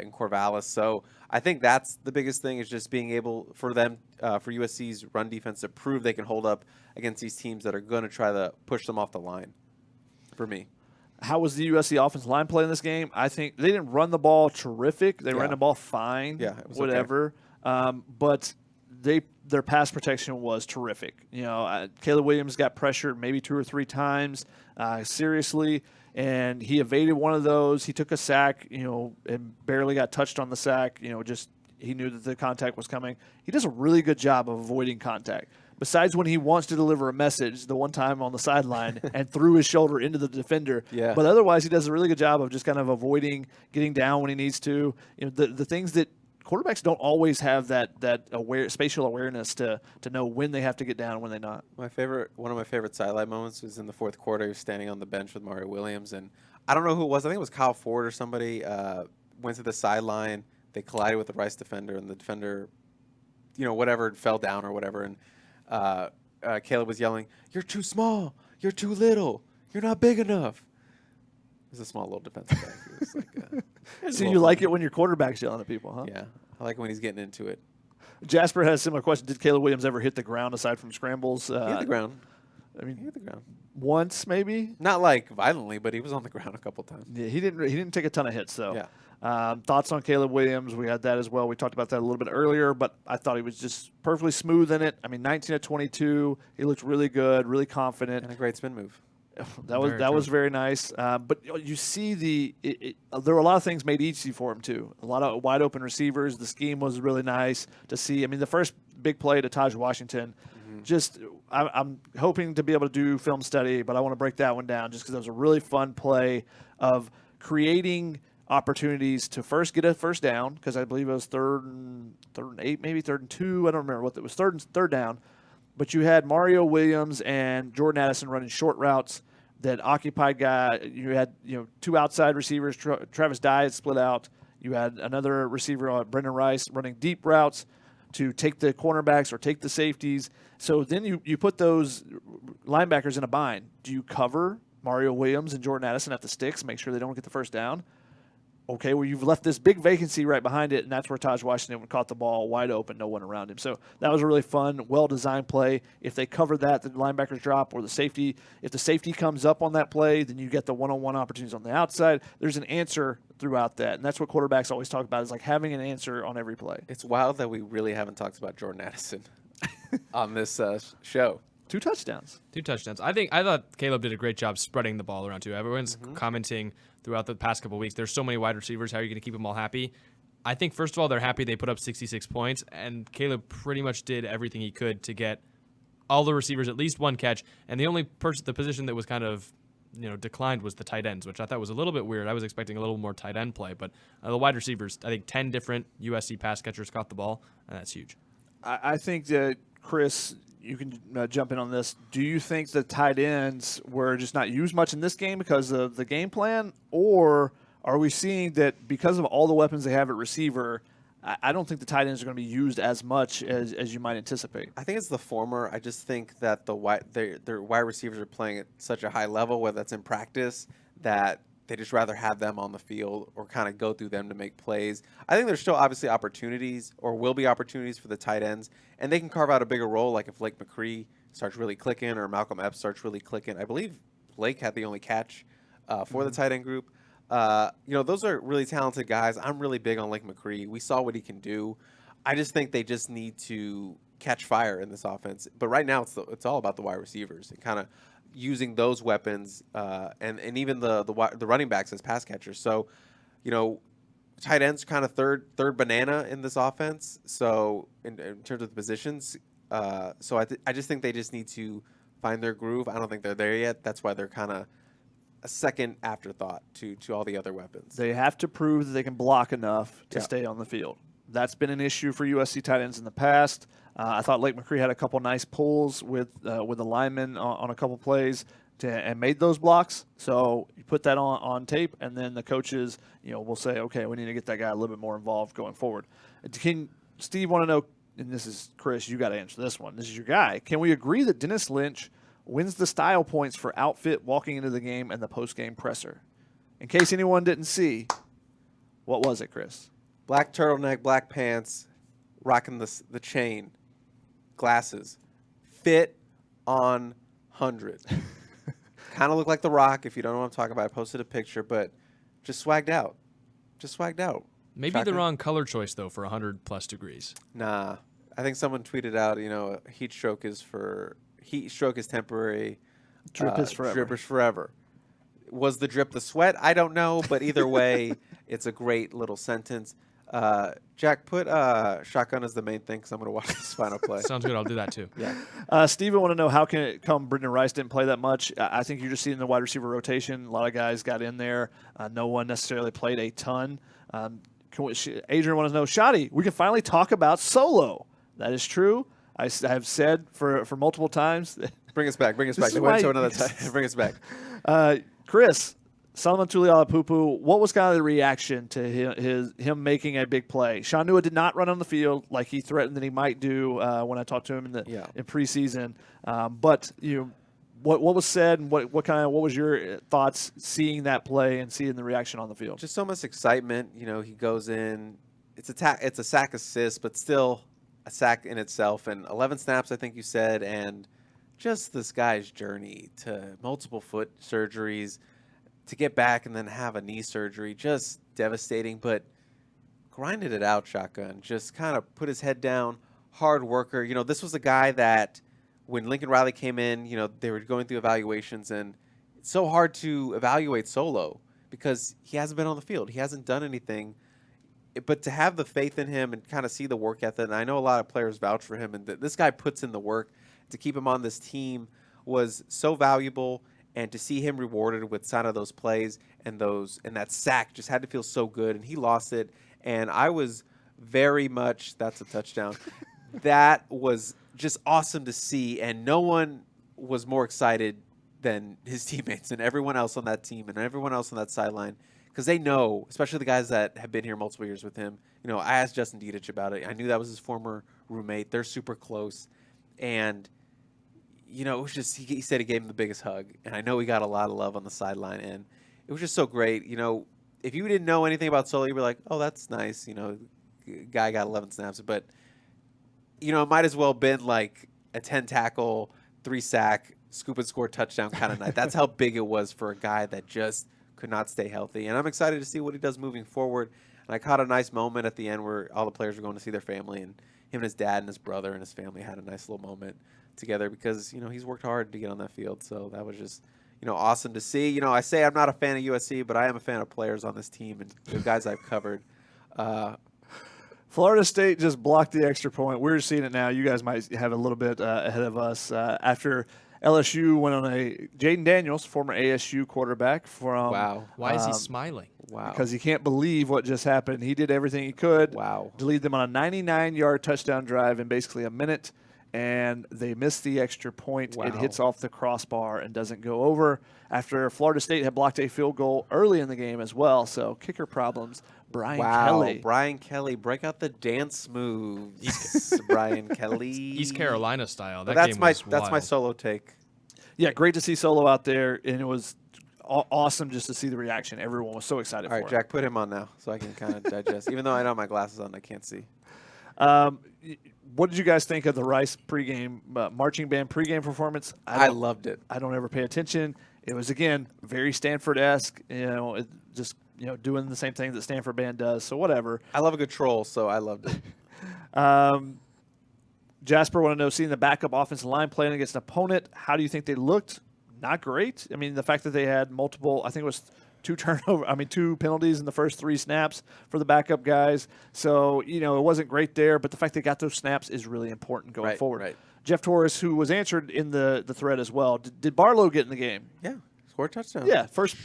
Speaker 3: in Corvallis. So I think that's the biggest thing, is just being able for them, for USC's run defense to prove they can hold up against these teams that are going to try to push them off the line, for me.
Speaker 2: How was the USC offensive line play in this game? I think they didn't run the ball terrific. They ran the ball fine,
Speaker 3: it was
Speaker 2: whatever. Okay. But their pass protection was terrific. Caleb Williams got pressured maybe 2 or 3 times, seriously, and he evaded one of those. He took a sack, and barely got touched on the sack. Just he knew that the contact was coming. He does a really good job of avoiding contact. Besides when he wants to deliver a message, the one time on the sideline and threw his shoulder into the defender.
Speaker 3: Yeah.
Speaker 2: But otherwise, he does a really good job of just kind of avoiding getting down when he needs to. The things that quarterbacks don't always have that spatial awareness to know when they have to get down and when they not.
Speaker 3: One of my favorite sideline moments was in the fourth quarter. He was standing on the bench with Mario Williams, and I don't know who it was. I think it was Kyle Ford or somebody. Went to the sideline. They collided with the Rice defender, and the defender, whatever, fell down or whatever. And Caleb was yelling, "You're too small. You're too little. You're not big enough." He was a small little defensive back. He was like,
Speaker 2: so you like it when your quarterback's yelling at people, huh?
Speaker 3: Yeah, I like when he's getting into it.
Speaker 2: Jasper has a similar question. Did Caleb Williams ever hit the ground aside from scrambles?
Speaker 3: He hit the ground.
Speaker 2: He
Speaker 3: hit the ground
Speaker 2: once, maybe.
Speaker 3: Not like violently, but he was on the ground a couple times.
Speaker 2: Yeah, he didn't take a ton of hits though.
Speaker 3: Yeah.
Speaker 2: Thoughts on Caleb Williams? We had that as well. We talked about that a little bit earlier, but I thought he was just perfectly smooth in it. 19 of 22. He looked really good, really confident,
Speaker 3: and a great spin move.
Speaker 2: That was very nice. But you see there were a lot of things made easy for him too. A lot of wide open receivers. The scheme was really nice to see. The first big play to Taj Washington. Just I'm hoping to be able to do film study, but I want to break that one down just because it was a really fun play of creating opportunities to first get a first down, because I believe it was third and 8, maybe 3rd and 2. I don't remember what it was. Third down. But you had Mario Williams and Jordan Addison running short routes that occupied guy. You had 2 outside receivers. Travis Dye had split out. You had another receiver, Brendan Rice, running deep routes to take the cornerbacks or take the safeties. So then you put those linebackers in a bind. Do you cover Mario Williams and Jordan Addison at the sticks, make sure they don't get the first down? Okay, well, you've left this big vacancy right behind it, and that's where Taj Washington caught the ball wide open, no one around him. So that was a really fun, well-designed play. If they cover that, the linebackers drop, or the safety. If the safety comes up on that play, then you get the one-on-one opportunities on the outside. There's an answer throughout that, and that's what quarterbacks always talk about, is like having an answer on every play.
Speaker 3: It's wild that we really haven't talked about Jordan Addison on this show.
Speaker 2: 2 touchdowns.
Speaker 1: 2 touchdowns. I thought Caleb did a great job spreading the ball around too. Everyone's commenting throughout the past couple of weeks. There's so many wide receivers. How are you going to keep them all happy? I think, first of all, they're happy they put up 66 points, and Caleb pretty much did everything he could to get all the receivers at least one catch. And the only the position that was kind of declined was the tight ends, which I thought was a little bit weird. I was expecting a little more tight end play, but the wide receivers, I think 10 different USC pass catchers caught the ball, and that's huge.
Speaker 2: I think that, Chris, you can jump in on this. Do you think the tight ends were just not used much in this game because of the game plan, or are we seeing that because of all the weapons they have at receiver, I don't think the tight ends are going to be used as much as you might anticipate?
Speaker 3: I think it's the former. I just think that their wide receivers are playing at such a high level, whether that's in practice, that they just rather have them on the field or kind of go through them to make plays. I think there's still obviously opportunities or will be opportunities for the tight ends, and they can carve out a bigger role, like if Lake McCree starts really clicking or Malcolm Epps starts really clicking. I believe Lake had the only catch for the tight end group. Those are really talented guys. I'm really big on Lake McCree. We saw what he can do. I just think they just need to catch fire in this offense. But right now, it's all about the wide receivers and kind of using those weapons and even the running backs as pass catchers. So, tight ends kind of third banana in this offense. So in terms of the positions, so I just think they just need to find their groove. I don't think they're there yet. That's why they're kind of a second afterthought to all the other weapons.
Speaker 2: They have to prove that they can block enough to stay on the field. That's been an issue for USC tight ends in the past. I thought Lake McCree had a couple nice pulls with the linemen on a couple plays and made those blocks. So you put that on tape, and then the coaches, will say, okay, we need to get that guy a little bit more involved going forward. Steve want to know, and this is Chris, you got to answer this one. This is your guy. Can we agree that Dennis Lynch wins the style points for outfit walking into the game and the post-game presser? In case anyone didn't see, what was it, Chris?
Speaker 3: Black turtleneck, black pants, rocking the chain, glasses, fit on 100. Kind of look like The Rock, if you don't know what I'm talking about. I posted a picture, but just swagged out.
Speaker 1: Maybe
Speaker 3: Shotgun.
Speaker 1: the wrong color choice, though, for 100+ degrees.
Speaker 3: Nah. I think someone tweeted out, heat stroke is temporary.
Speaker 2: Drip is forever.
Speaker 3: Drip is forever. Was the drip the sweat? I don't know, but either way, it's a great little sentence. Jack, put shotgun as the main thing because I'm going to watch this final play.
Speaker 1: Sounds good. I'll do that, too.
Speaker 3: Yeah.
Speaker 2: Steven want to know how can it come Brendan Rice didn't play that much. I think you're just seeing the wide receiver rotation. A lot of guys got in there. No one necessarily played a ton. Adrian wants to know, Shotty, we can finally talk about Solo. That is true. I have said for multiple times.
Speaker 3: Bring us back. Bring us back. Another time. Bring us back.
Speaker 2: Chris, Solomon Tuliala-Pupu, what was kind of the reaction to him making a big play? Shanua did not run on the field like he threatened that he might do when I talked to him in preseason. But what was said and what was your thoughts seeing that play and seeing the reaction on the field?
Speaker 3: Just so much excitement. He goes in. It's a sack assist, but still a sack in itself. And 11 snaps, I think you said, and just this guy's journey to multiple foot surgeries, to get back and then have a knee surgery, just devastating, but grinded it out, shotgun. Just kind of put his head down, hard worker. This was a guy that when Lincoln Riley came in, they were going through evaluations, and it's so hard to evaluate Solo because he hasn't been on the field. He hasn't done anything. But to have the faith in him and kind of see the work ethic, and I know a lot of players vouch for him, and this guy puts in the work to keep him on this team was so valuable. And to see him rewarded with some of those plays and that sack just had to feel so good. And he lost it. And I was very much, that's a touchdown. That was just awesome to see. And no one was more excited than his teammates and everyone else on that team and everyone else on that sideline. Because they know, especially the guys that have been here multiple years with him. I asked Justin Dietich about it. I knew that was his former roommate. They're super close. And it was just, he said he gave him the biggest hug. And I know he got a lot of love on the sideline. And it was just so great. If you didn't know anything about Solo, you'd be like, oh, that's nice. Guy got 11 snaps. But, it might as well have been like a 10-tackle, 3-sack, scoop and score touchdown kind of night. That's how big it was for a guy that just could not stay healthy. And I'm excited to see what he does moving forward. And I caught a nice moment at the end where all the players were going to see their family. And him and his dad and his brother and his family had a nice little moment together because he's worked hard to get on that field. So that was just awesome to see. I say I'm not a fan of USC, but I am a fan of players on this team and the guys I've covered.
Speaker 2: Florida State just blocked the extra point. We're seeing it now. You guys might have a little bit ahead of us after LSU went on a Jaden Daniels, former ASU quarterback from.
Speaker 3: Wow.
Speaker 1: Why is he smiling?
Speaker 3: Wow.
Speaker 2: Because he can't believe what just happened. He did everything he could.
Speaker 3: Wow.
Speaker 2: To lead them on a 99-yard touchdown drive in basically a minute. And they missed the extra point.
Speaker 3: Wow.
Speaker 2: It hits off the crossbar and doesn't go over after Florida State had blocked a field goal early in the game as well. So kicker problems. Brian Kelly.
Speaker 3: Brian Kelly. Break out the dance moves. Brian Kelly.
Speaker 1: East Carolina style.
Speaker 3: That's my Solo take.
Speaker 2: Yeah, great to see Solo out there. And it was awesome just to see the reaction. Everyone was so excited
Speaker 3: All
Speaker 2: for
Speaker 3: right,
Speaker 2: it.
Speaker 3: Jack, put him on now so I can kind of digest. Even though I don't have my glasses on, I can't see.
Speaker 2: What did you guys think of the Rice pregame marching band pregame performance?
Speaker 3: I loved it.
Speaker 2: I don't ever pay attention. It was, again, very Stanford-esque, just doing the same thing that Stanford band does. So whatever.
Speaker 3: I love a good troll, so I loved it.
Speaker 2: Jasper want to know, seeing the backup offensive line playing against an opponent, how do you think they looked? Not great. I mean, the fact that they had multiple, I think it was two penalties in the first 3 snaps for the backup guys. So, it wasn't great there, but the fact they got those snaps is really important going forward.
Speaker 3: Right.
Speaker 2: Jeff Torres, who was answered in the thread as well, did Barlow get in the game?
Speaker 3: Yeah. Score a touchdown.
Speaker 2: Yeah, first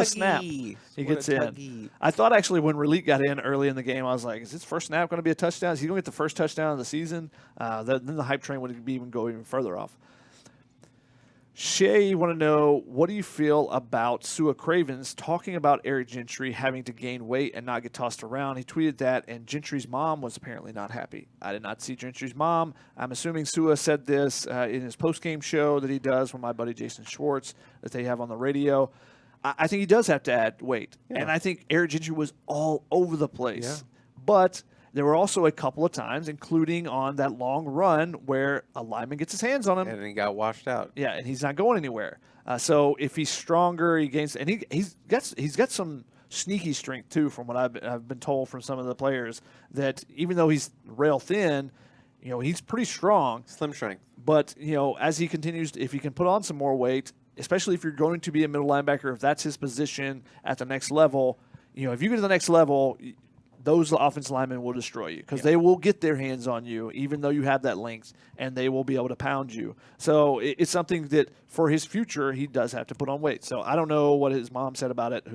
Speaker 2: snap. He gets in. I thought actually when Raleek got in early in the game, I was like, is this first snap going to be a touchdown? Is he going to get the first touchdown of the season? Then the hype train would go even further off. Shay, you want to know, what do you feel about Sua Cravens talking about Eric Gentry having to gain weight and not get tossed around? He tweeted that, and Gentry's mom was apparently not happy. I did not see Gentry's mom. I'm assuming Sua said this in his post-game show that he does with my buddy Jason Schwartz that they have on the radio. I think he does have to add weight, and I think Eric Gentry was all over the place. Yeah. But there were also a couple of times, including on that long run, where a lineman gets his hands on him.
Speaker 3: And he got washed out.
Speaker 2: Yeah, and he's not going anywhere. So if he's stronger, he gains. And he's got some sneaky strength, too, from what I've been told from some of the players, that even though he's rail thin, he's pretty strong.
Speaker 3: Slim strength.
Speaker 2: But, as he continues, if he can put on some more weight, especially if you're going to be a middle linebacker, if that's his position at the next level, if you get to the next level, those offensive linemen will destroy you because they will get their hands on you, even though you have that length, and they will be able to pound you. So it's something that for his future, he does have to put on weight. So I don't know what his mom said about it.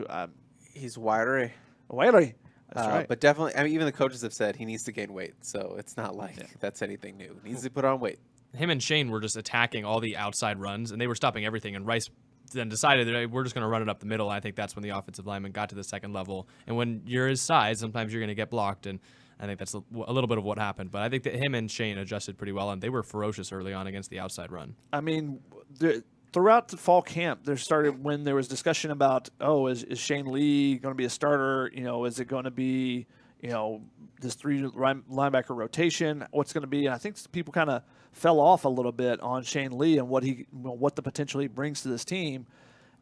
Speaker 3: He's wiry.
Speaker 2: Wiry. That's right.
Speaker 3: But definitely, even the coaches have said he needs to gain weight. So it's not like that's anything new. He needs to put on weight.
Speaker 1: Him and Shane were just attacking all the outside runs, and they were stopping everything. And Rice then decided that we're just going to run it up the middle. I think that's when the offensive lineman got to the second level. And when you're his size, sometimes you're going to get blocked. And I think that's a little bit of what happened. But I think that him and Shane adjusted pretty well, and they were ferocious early on against the outside run. I mean,
Speaker 2: throughout the fall camp, when there was discussion about, is Shane Lee going to be a starter? Is it going to be, this 3 linebacker rotation? What's going to be? And I think people kind of fell off a little bit on Shane Lee and what the potential he brings to this team.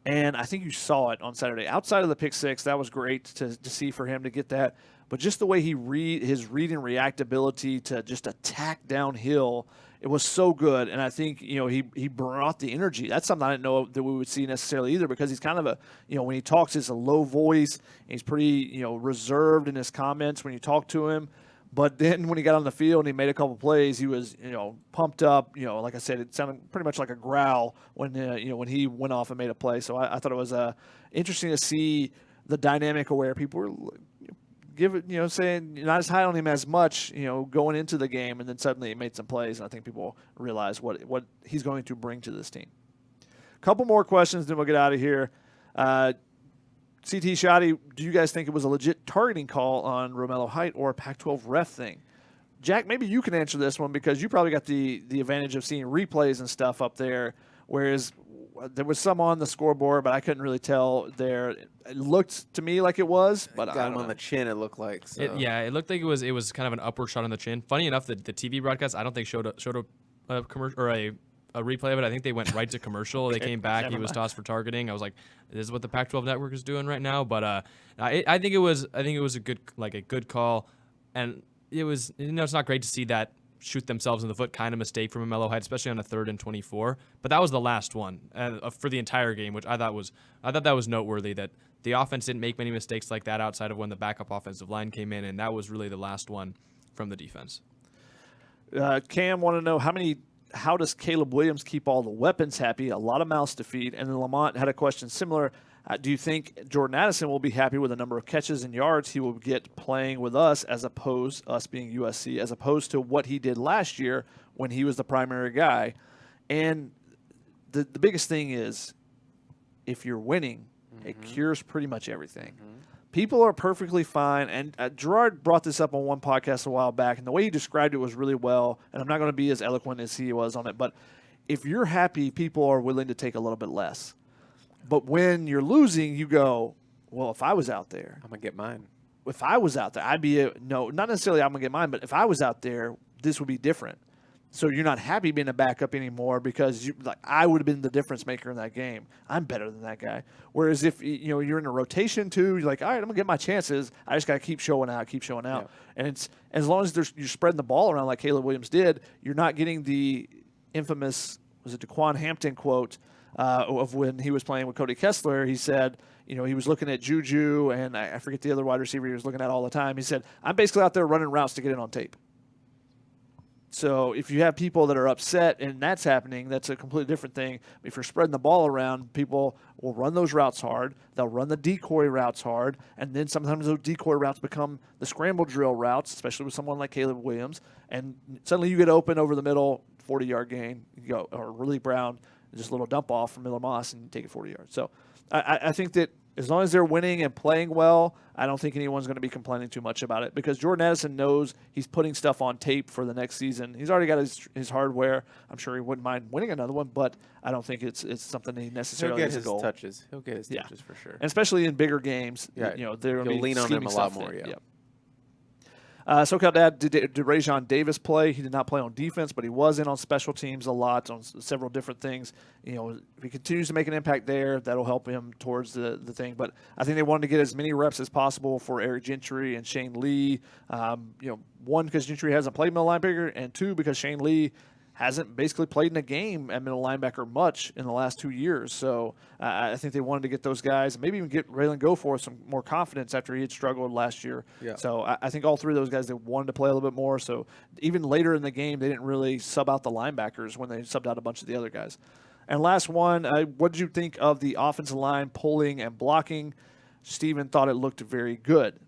Speaker 2: And I think you saw it on Saturday. Outside of the pick 6, that was great to see for him to get that. But just the way his read and react ability to just attack downhill, it was so good. And I think, he brought the energy. That's something I didn't know that we would see necessarily either, because he's kind of when he talks, it's a low voice. He's pretty, reserved in his comments when you talk to him. But then when he got on the field and he made a couple plays, he was, pumped up. Like I said, it sounded pretty much like a growl when he went off and made a play. So I thought it was interesting to see the dynamic of where people were saying not as high on him as much, going into the game, and then suddenly he made some plays, and I think people realize what he's going to bring to this team. A couple more questions, then we'll get out of here. CT Shoddy, do you guys think it was a legit targeting call on Romello Height or a Pac-12 ref thing? Jack, maybe you can answer this one because you probably got the advantage of seeing replays and stuff up there, whereas there was some on the scoreboard, but I couldn't really tell there. It looked to me like it was, but
Speaker 3: got him on the chin, it looked like. So.
Speaker 1: It looked like it was kind of an upward shot on the chin. Funny enough, the TV broadcast I don't think showed a commercial or a replay of it. I think they went right to commercial. They came back. He was tossed for targeting. I was like, this is what the Pac-12 network is doing right now. But I think it was a good call, and it was it's not great to see that shoot themselves in the foot kind of mistake from Romello Height, especially on a 3rd and 24. But that was the last one for the entire game, which I thought that was noteworthy, that the offense didn't make many mistakes like that outside of when the backup offensive line came in, and that was really the last one from the defense.
Speaker 2: Cam want to know how does Caleb Williams keep all the weapons happy? A lot of mouths to feed. And then Lamont had a question similar. Do you think Jordan Addison will be happy with the number of catches and yards he will get playing with us, us being USC, as opposed to what he did last year when he was the primary guy? And the biggest thing is, if you're winning, it cures pretty much everything. People are perfectly fine, and Gerard brought this up on one podcast a while back, and the way he described it was really well, and I'm not going to be as eloquent as he was on it, but if you're happy, people are willing to take a little bit less. But when you're losing, you go, well, if I was out there,
Speaker 3: I'm gonna get mine.
Speaker 2: if I was out there, I'd be no, not necessarily I'm gonna get mine, but if I was out there, this would be different. So you're not happy being a backup anymore because I would have been the difference maker in that game. I'm better than that guy. Whereas if you're in a rotation too, you're like, all right, I'm gonna get my chances. I just gotta keep showing out. Yeah. And it's as long as you're spreading the ball around like Caleb Williams did, you're not getting the infamous DeQuan Hampton quote of when he was playing with Cody Kessler. He said, he was looking at Juju and I forget the other wide receiver he was looking at all the time. He said, I'm basically out there running routes to get it on tape. So if you have people that are upset and that's happening, that's a completely different thing. If you're spreading the ball around, people will run those routes hard. They'll run the decoy routes hard, and then sometimes those decoy routes become the scramble drill routes, especially with someone like Caleb Williams. And suddenly you get open over the middle, 40-yard gain, or Raleek Brown, just a little dump off from Miller Moss, and you take it 40 yards. So I think that as long as they're winning and playing well, I don't think anyone's going to be complaining too much about it because Jordan Addison knows he's putting stuff on tape for the next season. He's already got his hardware. I'm sure he wouldn't mind winning another one, but I don't think it's something he necessarily
Speaker 3: has a
Speaker 2: goal.
Speaker 3: He'll get his touches for sure.
Speaker 2: And especially in bigger games, they're
Speaker 3: He'll lean on him a lot more. Yeah.
Speaker 2: SoCal Dad, did Rajon Davis play? He did not play on defense, but he was in on special teams a lot on several different things. If he continues to make an impact there, that'll help him towards the thing. But I think they wanted to get as many reps as possible for Eric Gentry and Shane Lee. One, because Gentry hasn't played middle linebacker, and two, because Shane Lee hasn't basically played in a game at middle linebacker much in the last 2 years. So I think they wanted to get those guys and maybe even get Raylan Goforth some more confidence after he had struggled last year.
Speaker 3: Yeah.
Speaker 2: So I think all three of those guys, they wanted to play a little bit more. So even later in the game, they didn't really sub out the linebackers when they subbed out a bunch of the other guys. And last one, what did you think of the offensive line pulling and blocking? Steven thought it looked very good.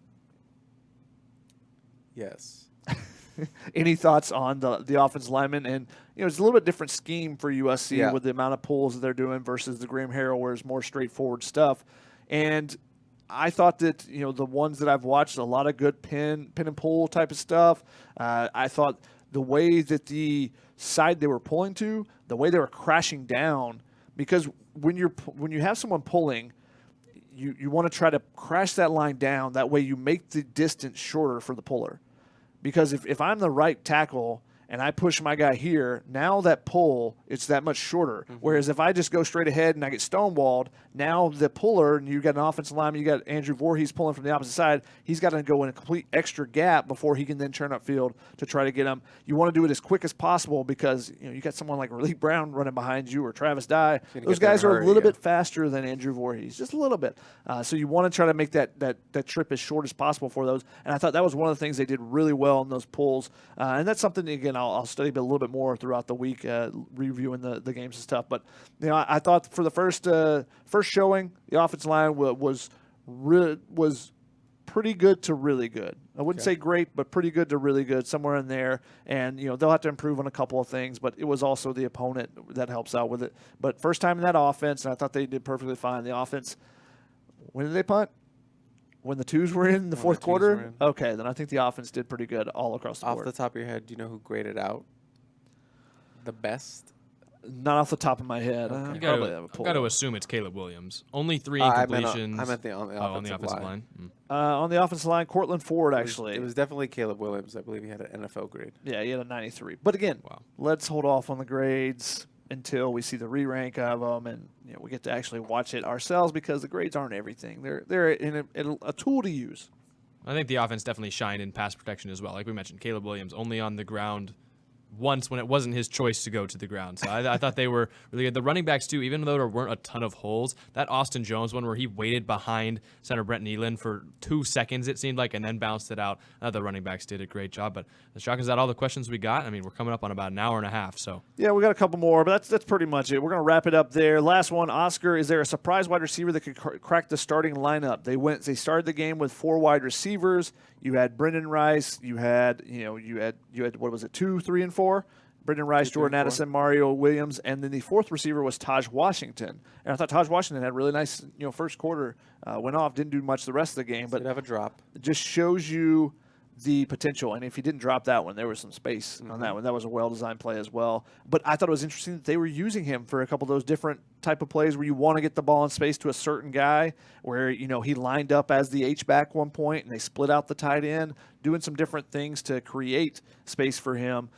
Speaker 3: Yes.
Speaker 2: Any thoughts on the offensive lineman? And it's a little bit different scheme for USC with the amount of pulls that they're doing versus the Graham Harrell, where it's more straightforward stuff. And I thought that the ones that I've watched, a lot of good pin and pull type of stuff. I thought the way that the side they were pulling to, the way they were crashing down, because when you have someone pulling, you want to try to crash that line down. That way you make the distance shorter for the puller. Because if I'm the right tackle and I push my guy here, now that pull, it's that much shorter. Mm-hmm. Whereas if I just go straight ahead and I get stonewalled, now the puller, and you got an offensive lineman, you got Andrew Voorhees pulling from the opposite side, he's got to go in a complete extra gap before he can then turn upfield to try to get him. You want to do it as quick as possible because you got someone like Raleek Brown running behind you or Travis Dye. Those guys are a little bit faster than Andrew Voorhees, just a little bit. So you want to try to make that trip as short as possible for those. And I thought that was one of the things they did really well in those pulls. And that's something, again, I'll study a little bit more throughout the week, reviewing the games and stuff. But I thought for the first showing, the offensive line was pretty good to really good. I wouldn't say great, but pretty good to really good, somewhere in there. And they'll have to improve on a couple of things, but it was also the opponent that helps out with it. But first time in that offense, and I thought they did perfectly fine. The offense, when did they punt? When the twos were in the fourth quarter? Okay, then I think the offense did pretty good all across the board.
Speaker 3: Off the top of your head, do you know who graded out the best?
Speaker 2: Not off the top of my head.
Speaker 1: Okay. I've got to assume it's Caleb Williams. Only 3 incompletions.
Speaker 3: I meant on the offensive line.
Speaker 2: On the offensive line, Cortland Ford, actually.
Speaker 3: It was definitely Caleb Williams. I believe he had an NFL grade.
Speaker 2: Yeah, he had a 93. But again, let's hold off on the grades until we see the re-rank of them and we get to actually watch it ourselves because the grades aren't everything. They're a tool to use.
Speaker 1: I think the offense definitely shined in pass protection as well. Like we mentioned, Caleb Williams only on the ground once when it wasn't his choice to go to the ground. So I thought they were really good. The running backs, too, even though there weren't a ton of holes, that Austin Jones one where he waited behind center Brent Nealon for 2 seconds, it seemed like, and then bounced it out. The running backs did a great job. But the shock is that all the questions we got. I mean, we're coming up on about an hour and a half. So
Speaker 2: yeah, we got a couple more, but that's pretty much it. We're going to wrap it up there. Last one, Oscar, is there a surprise wide receiver that could crack the starting lineup? They started the game with 4 wide receivers. You had Brendan Rice. You had what was it, 2, 3, and 4? Brendan Rice, Jordan Addison, Mario Williams, and then the 4th receiver was Taj Washington. And I thought Taj Washington had a really nice, first quarter. Went off, didn't do much the rest of the game, but
Speaker 3: did have a drop.
Speaker 2: It just shows you the potential. And if he didn't drop that one, there was some space on that one. That was a well-designed play as well. But I thought it was interesting that they were using him for a couple of those different type of plays where you want to get the ball in space to a certain guy, where, you know, he lined up as the H-back one point and they split out the tight end, doing some different things to create space for him.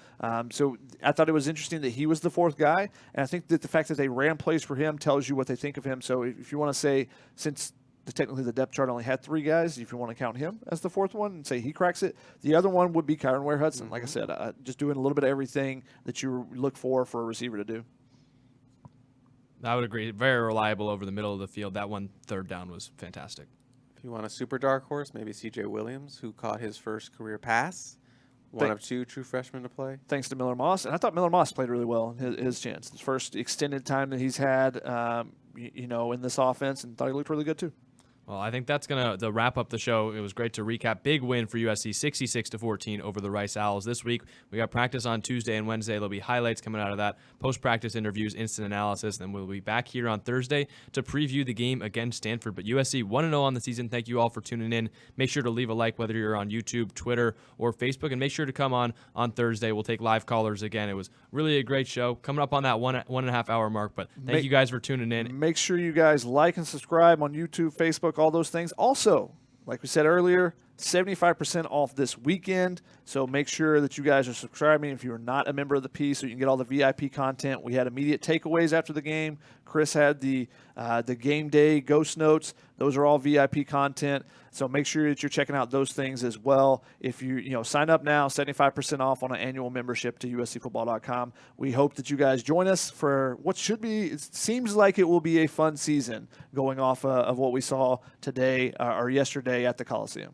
Speaker 2: So I thought it was interesting that he was the fourth guy. And I think that the fact that they ran plays for him tells you what they think of him. So if you want to say, since technically the depth chart only had 3 guys, if you want to count him as the fourth one and say he cracks it, the other one would be Kyron Ware-Hudson. Like I said, just doing a little bit of everything that you look for a receiver to do.
Speaker 1: I would agree. Very reliable over the middle of the field. That one third down was fantastic.
Speaker 3: If you want a super dark horse, maybe C.J. Williams, who caught his first career pass. One of 2 true freshmen to play.
Speaker 2: Thanks to Miller Moss. And I thought Miller Moss played really well in his chance. His first extended time that he's had, you know, in this offense, and thought he looked really good too.
Speaker 1: Well, I think that's going to wrap up the show. It was great to recap. Big win for USC, 66-14 over the Rice Owls this week. We got practice on Tuesday and Wednesday. There'll be highlights coming out of that, post-practice interviews, instant analysis. Then we'll be back here on Thursday to preview the game against Stanford. But USC 1-0 on the season. Thank you all for tuning in. Make sure to leave a like whether you're on YouTube, Twitter, or Facebook. And make sure to come on Thursday. We'll take live callers again. It was really a great show. Coming up on that one and a half hour mark. But thank you guys for tuning in.
Speaker 2: Make sure you guys like and subscribe on YouTube, Facebook, all those things. Also, like we said earlier, 75% off this weekend. So make sure that you guys are subscribing if you're not a member of the P, so you can get all the VIP content. We had immediate takeaways after the game. Chris had the game day ghost notes. Those are all VIP content. So make sure that you're checking out those things as well. If you sign up now, 75% off on an annual membership to uscfootball.com. We hope that you guys join us for what should be, it seems like it will be a fun season going off of what we saw today or yesterday at the Coliseum.